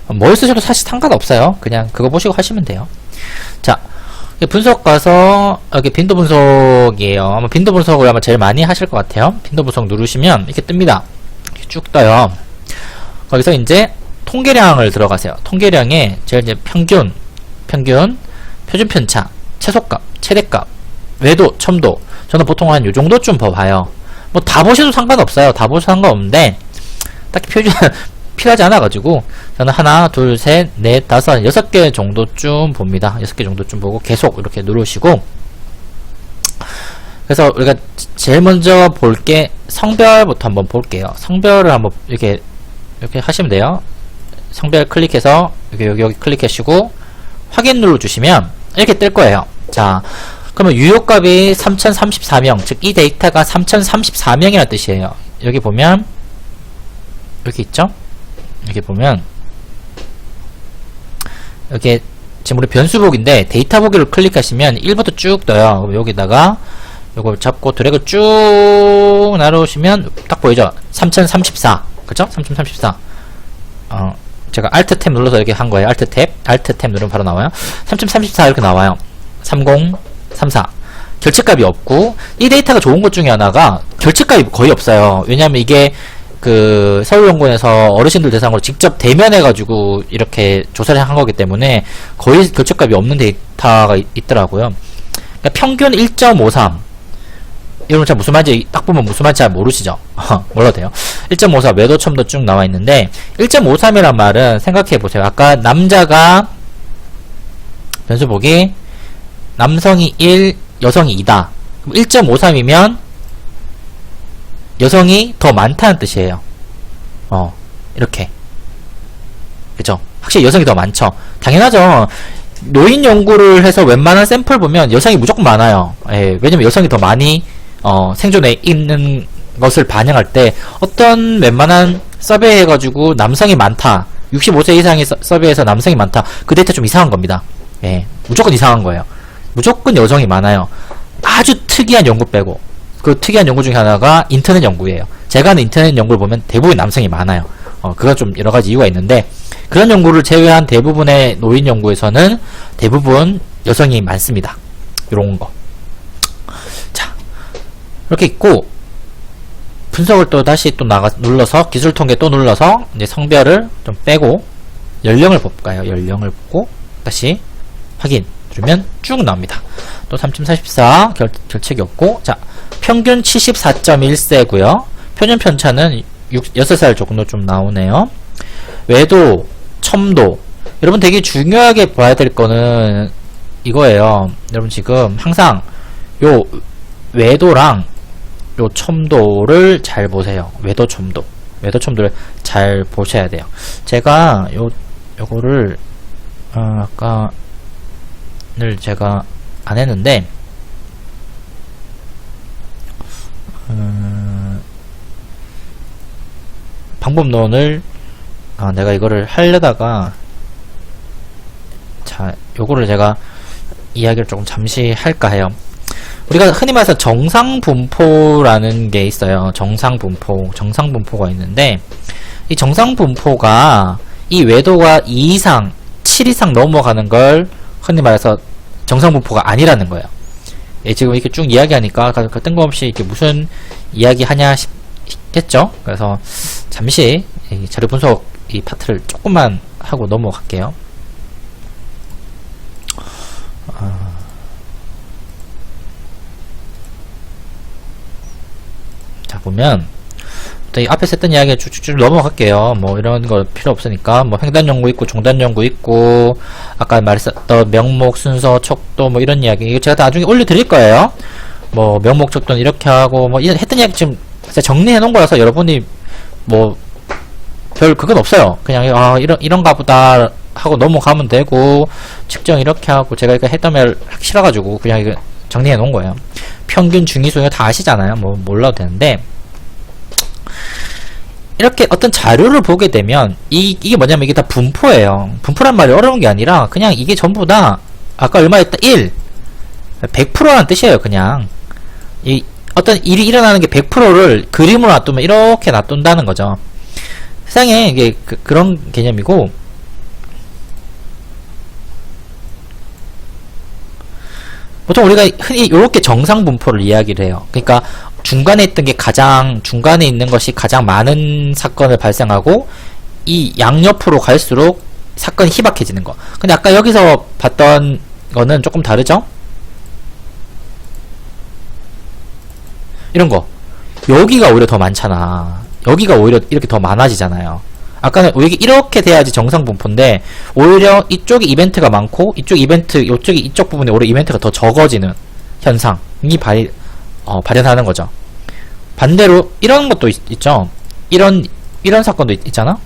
뭘 쓰셔도 사실 상관없어요. 그냥 그거 보시고 하시면 돼요. 자, 분석 가서 여기 빈도 분석이에요. 아마 빈도 분석을 아마 제일 많이 하실 것 같아요. 빈도 분석 누르시면 이렇게 뜹니다. 이렇게 쭉 떠요. 거기서 이제 통계량을 들어가세요. 통계량에 제가 이제 평균, 표준 편차, 최소값, 최대값, 외도, 첨도. 저는 보통 한 요 정도쯤 봐요. 뭐 다 보셔도 상관없어요. 다 보셔도 상관없는데 딱히 표준 필요하지 않아가지고 저는 하나, 둘, 셋, 넷, 다섯, 6개 정도쯤 봅니다. 6개 정도쯤 보고 계속 이렇게 누르시고, 그래서 우리가 제일 먼저 볼 게 성별부터 한번 볼게요. 성별을 한번 이렇게 하시면 돼요. 성별 클릭해서 여기 클릭하시고 확인 눌러주시면 이렇게 뜰 거예요. 자, 그러면 유효값이 3034명, 즉 이 데이터가 3034명이라는 뜻이에요. 여기 보면 이렇게 있죠? 여기 보면 여기 지금 우리 변수보기인데 데이터 보기를 클릭하시면 1부터 쭉 떠요. 그럼 여기다가 요걸 잡고 드래그 쭉 나누시면 딱 보이죠? 3034, 그쵸? 3034. 제가 Alt 탭 눌러서 이렇게 한 거예요. Alt 탭 누르면 바로 나와요. 3034 이렇게 나와요. 3034. 결책값이 없고, 이 데이터가 좋은 것 중에 하나가 결책값이 거의 없어요. 왜냐면 이게 그 서울연구원에서 어르신들 대상으로 직접 대면해가지고 이렇게 조사를 한 거기 때문에 거의 결책값이 없는 데이터가 있더라고요. 그러니까 평균 1.53. 여러분 잘 무슨 말인지 딱 보면 무슨 말인지 잘 모르시죠? 몰라도 돼요. 1.54 외도 첨도 쭉 나와 있는데 1.53이란 말은 생각해 보세요. 아까 남자가 변수 보기. 남성이 1, 여성이 2다. 1.53이면 여성이 더 많다는 뜻이에요. 이렇게. 그죠? 확실히 여성이 더 많죠. 당연하죠. 노인 연구를 해서 웬만한 샘플 보면 여성이 무조건 많아요. 예, 왜냐면 여성이 더 많이 생존해 있는 것을 반영할 때 어떤 웬만한 서베이 해가지고 남성이 많다, 65세 이상의 서베이에서 남성이 많다, 그 데이터 좀 이상한 겁니다. 예, 무조건 이상한 거예요. 무조건 여성이 많아요. 아주 특이한 연구 빼고. 그 특이한 연구 중에 하나가 인터넷 연구예요. 제가 하는 인터넷 연구를 보면 대부분 남성이 많아요. 그건 좀 여러가지 이유가 있는데, 그런 연구를 제외한 대부분의 노인 연구에서는 대부분 여성이 많습니다. 요런 거. 자, 이렇게 있고, 분석을 또 다시 또 눌러서, 기술 통계 또 눌러서, 이제 성별을 좀 빼고, 연령을 볼까요? 연령을 보고, 다시 확인 누르면 쭉 나옵니다. 또 3.44 결책이 없고, 자, 평균 74.1세고요. 표준 편차는 6살 정도 좀 나오네요. 외도, 첨도. 여러분 되게 중요하게 봐야 될 거는 이거예요. 여러분 지금 항상 요 외도랑 요 첨도를 잘 보세요. 외도, 첨도. 외도, 첨도를 잘 보셔야 돼요. 제가 요거를 아까를 제가 안 했는데 방법론을 내가 이거를 하려다가, 자, 요거를 제가 이야기를 조금 잠시 할까 해요. 우리가 흔히 말해서 정상분포라는 게 있어요. 정상분포가 있는데, 이 정상분포가 이 외도가 2 이상, 7 이상 넘어가는 걸 흔히 말해서 정상분포가 아니라는 거예요. 예, 지금 이렇게 쭉 이야기하니까 뜬금없이 이렇게 무슨 이야기 하냐 싶겠죠? 그래서 잠시 이 자료 분석 이 파트를 조금만 하고 넘어갈게요. 자, 보면 이 앞에서 했던 이야기 쭉쭉쭉 넘어갈게요. 뭐 이런 거 필요 없으니까. 뭐 횡단 연구 있고 종단 연구 있고, 아까 말했었던 명목, 순서, 척도 뭐 이런 이야기, 이거 제가 다 나중에 올려드릴 거예요. 뭐 명목, 척도는 이렇게 하고 뭐 했던 이야기 지금 제가 정리해 놓은 거라서 여러분이 뭐 별 그건 없어요. 그냥 이런가 보다 하고 넘어가면 되고, 측정 이렇게 하고, 제가 이거 했던 말 하기 싫어가지고 그냥 이거 정리해 놓은 거예요. 평균, 중위수 이거 다 아시잖아요. 뭐 몰라도 되는데, 이렇게 어떤 자료를 보게 되면 이게 뭐냐면 이게 다 분포예요. 분포란 말이 어려운 게 아니라 그냥 이게 전부 다 아까 얼마 했다 1 100%라는 뜻이에요. 그냥 이 어떤 일이 일어나는 게 100%를 그림으로 놔두면 이렇게 놔둔다는 거죠. 세상에 이게 그런 개념이고, 보통 우리가 흔히 이렇게 정상 분포를 이야기를 해요. 그러니까 중간에 있던 게 중간에 있는 것이 가장 많은 사건을 발생하고, 이 양옆으로 갈수록 사건이 희박해지는 거. 근데 아까 여기서 봤던 거는 조금 다르죠? 이런 거. 여기가 오히려 더 많잖아. 여기가 오히려 이렇게 더 많아지잖아요. 아까는 이렇게 돼야지 정상 분포인데, 오히려 이쪽에 이벤트가 많고, 이쪽 부분에 오히려 이벤트가 더 적어지는 현상이 발현하는 거죠. 반대로 이런 것도 있죠. 이런 사건도 있잖아.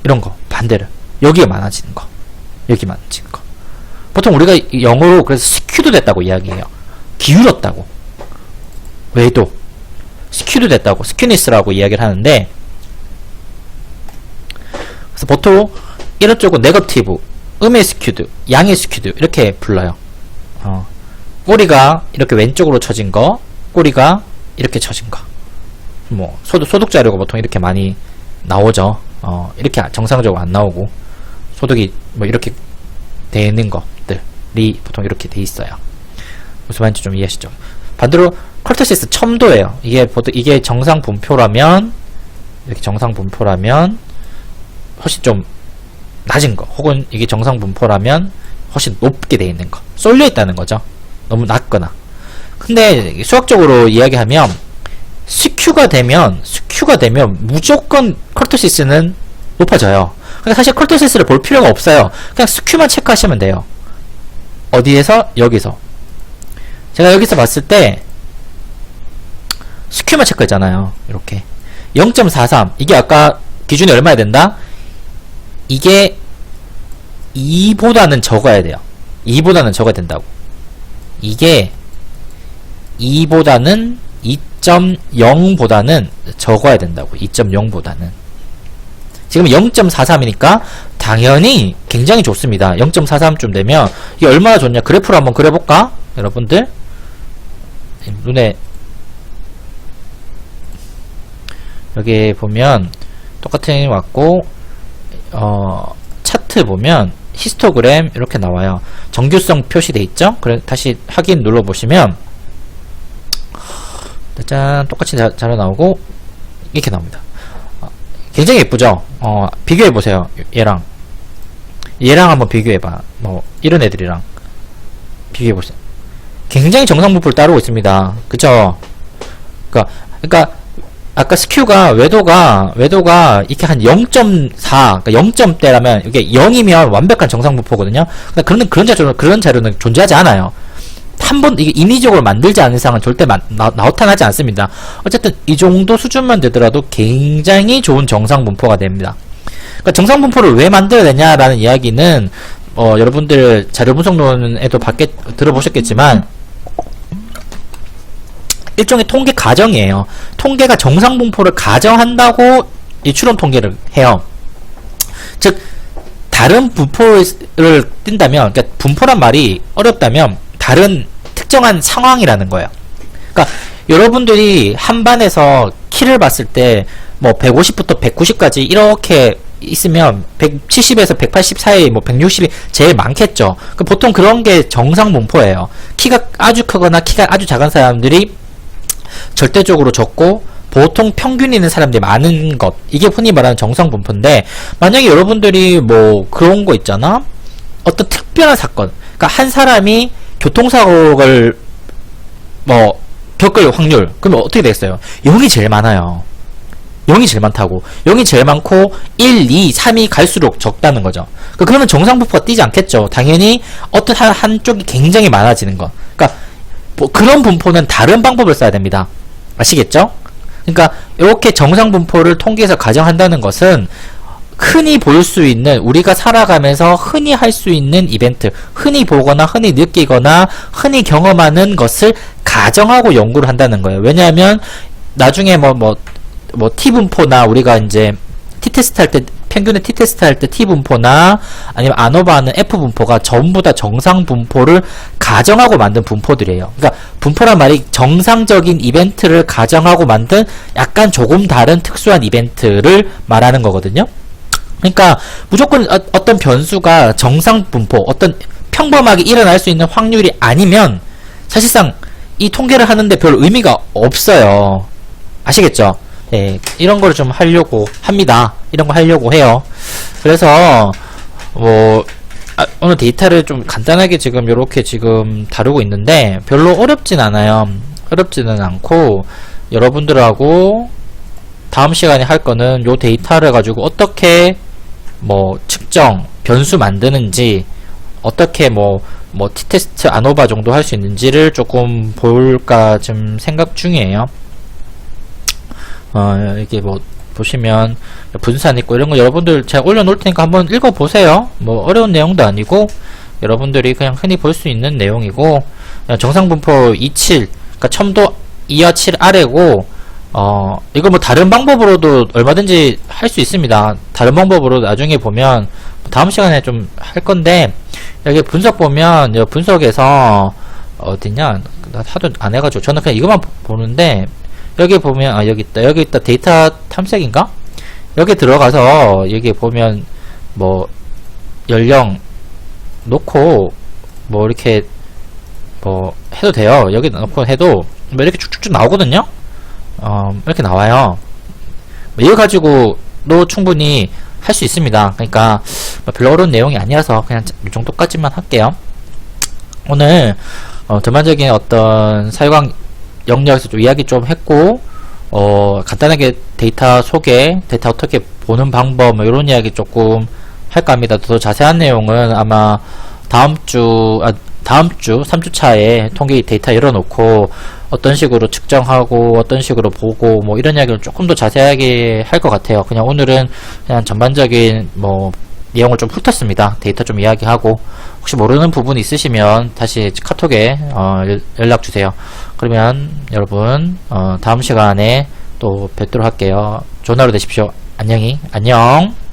이런 거 반대로 여기에 많아지는 거, 여기 많아지는 거. 보통 우리가 영어로 그래서 스큐도 됐다고 이야기해요. 기울었다고. 외도 스큐도 됐다고, 스큐니스라고 이야기를 하는데, 그래서 보통 이런 쪽은 네거티브, 음의 스큐드, 양의 스큐드 이렇게 불러요. 꼬리가 이렇게 왼쪽으로 처진 거, 꼬리가 이렇게 처진 거. 뭐 소득 자료가 보통 이렇게 많이 나오죠. 이렇게 정상적으로 안 나오고, 소득이 뭐 이렇게 돼 있는 것들이 보통 이렇게 돼 있어요. 무슨 말인지 좀 이해하시죠? 반대로 컬터시스 첨도예요. 이게 정상 분포라면, 이렇게 정상 분포라면 훨씬 좀 낮은 거, 혹은 이게 정상 분포라면 훨씬 높게 돼 있는 거, 쏠려 있다는 거죠. 너무 낮거나. 근데 수학적으로 이야기하면 스큐가 되면 무조건 컬터시스는 높아져요. 그러니까 사실 컬토세스를 볼 필요가 없어요. 그냥 스큐만 체크하시면 돼요. 어디에서? 여기서. 제가 여기서 봤을 때 스큐만 체크했잖아요. 이렇게 0.43 이게 아까 기준이 얼마야 된다? 이게 2보다는 적어야 돼요. 2보다는 적어야 된다고. 이게 2보다는 2.0보다는 적어야 된다고. 2.0보다는. 지금 0.43이니까 당연히 굉장히 좋습니다. 0.43쯤 되면 이게 얼마나 좋냐. 그래프를 한번 그려볼까? 여러분들 눈에 여기 보면 똑같은 왔고 차트 보면 히스토그램 이렇게 나와요. 정규성 표시돼 있죠? 그래 다시 확인 눌러 보시면 짠 똑같이 잘 나오고 이렇게 나옵니다. 굉장히 예쁘죠? 비교해 보세요. 얘랑 한번 비교해 봐. 뭐 이런 애들이랑 비교해 보세요. 굉장히 정상분포를 따르고 있습니다. 그쵸? 그러니까 아까 스큐가 외도가 이렇게 한 0.4 그러니까 0점대라면 이게 0이면 완벽한 정상분포거든요. 그런 자료는 존재하지 않아요. 한 번 이게 인위적으로 만들지 않은 이상은 절대 나타나지 않습니다. 어쨌든 이 정도 수준만 되더라도 굉장히 좋은 정상분포가 됩니다. 그러니까 정상분포를 왜 만들어야 되냐라는 이야기는 여러분들 자료분석론에도 들어보셨겠지만 일종의 통계 가정이에요. 통계가 정상분포를 가정한다고 이 추론 통계를 해요. 즉 다른 분포를 띈다면, 그러니까 분포란 말이 어렵다면 다른 특정한 상황이라는 거예요. 그러니까 여러분들이 한 반에서 키를 봤을 때 뭐 150부터 190까지 이렇게 있으면 170에서 180 사이 뭐 160이 제일 많겠죠. 그러니까 보통 그런 게 정상 분포예요. 키가 아주 크거나 키가 아주 작은 사람들이 절대적으로 적고 보통 평균 있는 사람들이 많은 것, 이게 흔히 말하는 정상 분포인데, 만약에 여러분들이 뭐 그런 거 있잖아, 어떤 특별한 사건, 그러니까 한 사람이 교통사고를 뭐 겪을 확률, 그러면 어떻게 되겠어요? 0이 제일 많아요. 0이 제일 많다고. 0이 제일 많고 1, 2, 3이 갈수록 적다는 거죠. 그러면 정상분포가 뛰지 않겠죠. 당연히 어떤 한쪽이 굉장히 많아지는 거. 그러니까 뭐 그런 분포는 다른 방법을 써야 됩니다. 아시겠죠? 그러니까 이렇게 정상분포를 통계에서 가정한다는 것은 흔히 볼 수 있는, 우리가 살아가면서 흔히 할 수 있는 이벤트, 흔히 보거나 흔히 느끼거나 흔히 경험하는 것을 가정하고 연구를 한다는 거예요. 왜냐하면 나중에 뭐 T분포나 우리가 이제 T테스트 할 때, 평균의 T테스트 할 때 T분포나 아니면 아노바는 F분포가 전부 다 정상분포를 가정하고 만든 분포들이에요. 그러니까 분포란 말이 정상적인 이벤트를 가정하고 만든 약간 조금 다른 특수한 이벤트를 말하는 거거든요. 그러니까 무조건 어떤 변수가 정상분포, 어떤 평범하게 일어날 수 있는 확률이 아니면 사실상 이 통계를 하는데 별 의미가 없어요. 아시겠죠? 예, 이런 거를 좀 하려고 합니다. 이런 거 하려고 해요. 그래서 오늘 데이터를 좀 간단하게 지금 요렇게 지금 다루고 있는데 별로 어렵진 않아요. 어렵지는 않고 여러분들하고 다음 시간에 할 거는 요 데이터를 가지고 어떻게 뭐 측정, 변수 만드는지, 어떻게 뭐 T테스트 아노바 정도 할 수 있는지를 조금 볼까 좀 생각 중이에요. 이렇게 뭐 보시면 분산 있고 이런 거 여러분들 제가 올려놓을 테니까 한번 읽어보세요. 뭐 어려운 내용도 아니고 여러분들이 그냥 흔히 볼 수 있는 내용이고, 정상분포 27, 그러니까 첨도 2와 7 아래고, 이거 뭐 다른 방법으로도 얼마든지 할 수 있습니다. 다른 방법으로 나중에 보면 다음 시간에 좀 할 건데, 여기 분석 보면 여기 분석에서 어디냐, 나 하도 안 해가지고 저는 그냥 이것만 보는데, 여기 보면 여기 있다 데이터 탐색인가? 여기 들어가서 여기 보면 뭐 연령 놓고 뭐 이렇게 뭐 해도 돼요. 여기 놓고 해도 뭐 이렇게 쭉쭉쭉 나오거든요. 이렇게 나와요. 뭐 이거 가지고도 충분히 할 수 있습니다. 그러니까 뭐 별로 어려운 내용이 아니라서 그냥 이 정도까지만 할게요. 오늘 전반적인 어떤 사유광 영역에서 좀 이야기 좀 했고, 간단하게 데이터 소개, 데이터 어떻게 보는 방법 뭐 이런 이야기 조금 할까 합니다. 더 자세한 내용은 아마 다음 주 3주차에 통계 데이터 열어놓고 어떤 식으로 측정하고 어떤 식으로 보고 뭐 이런 이야기를 조금 더 자세하게 할 것 같아요. 그냥 오늘은 그냥 전반적인 뭐 내용을 좀 훑었습니다. 데이터 좀 이야기하고 혹시 모르는 부분 있으시면 다시 카톡에 연락 주세요. 그러면 여러분 다음 시간에 또 뵙도록 할게요. 좋은 하루 되십시오. 안녕.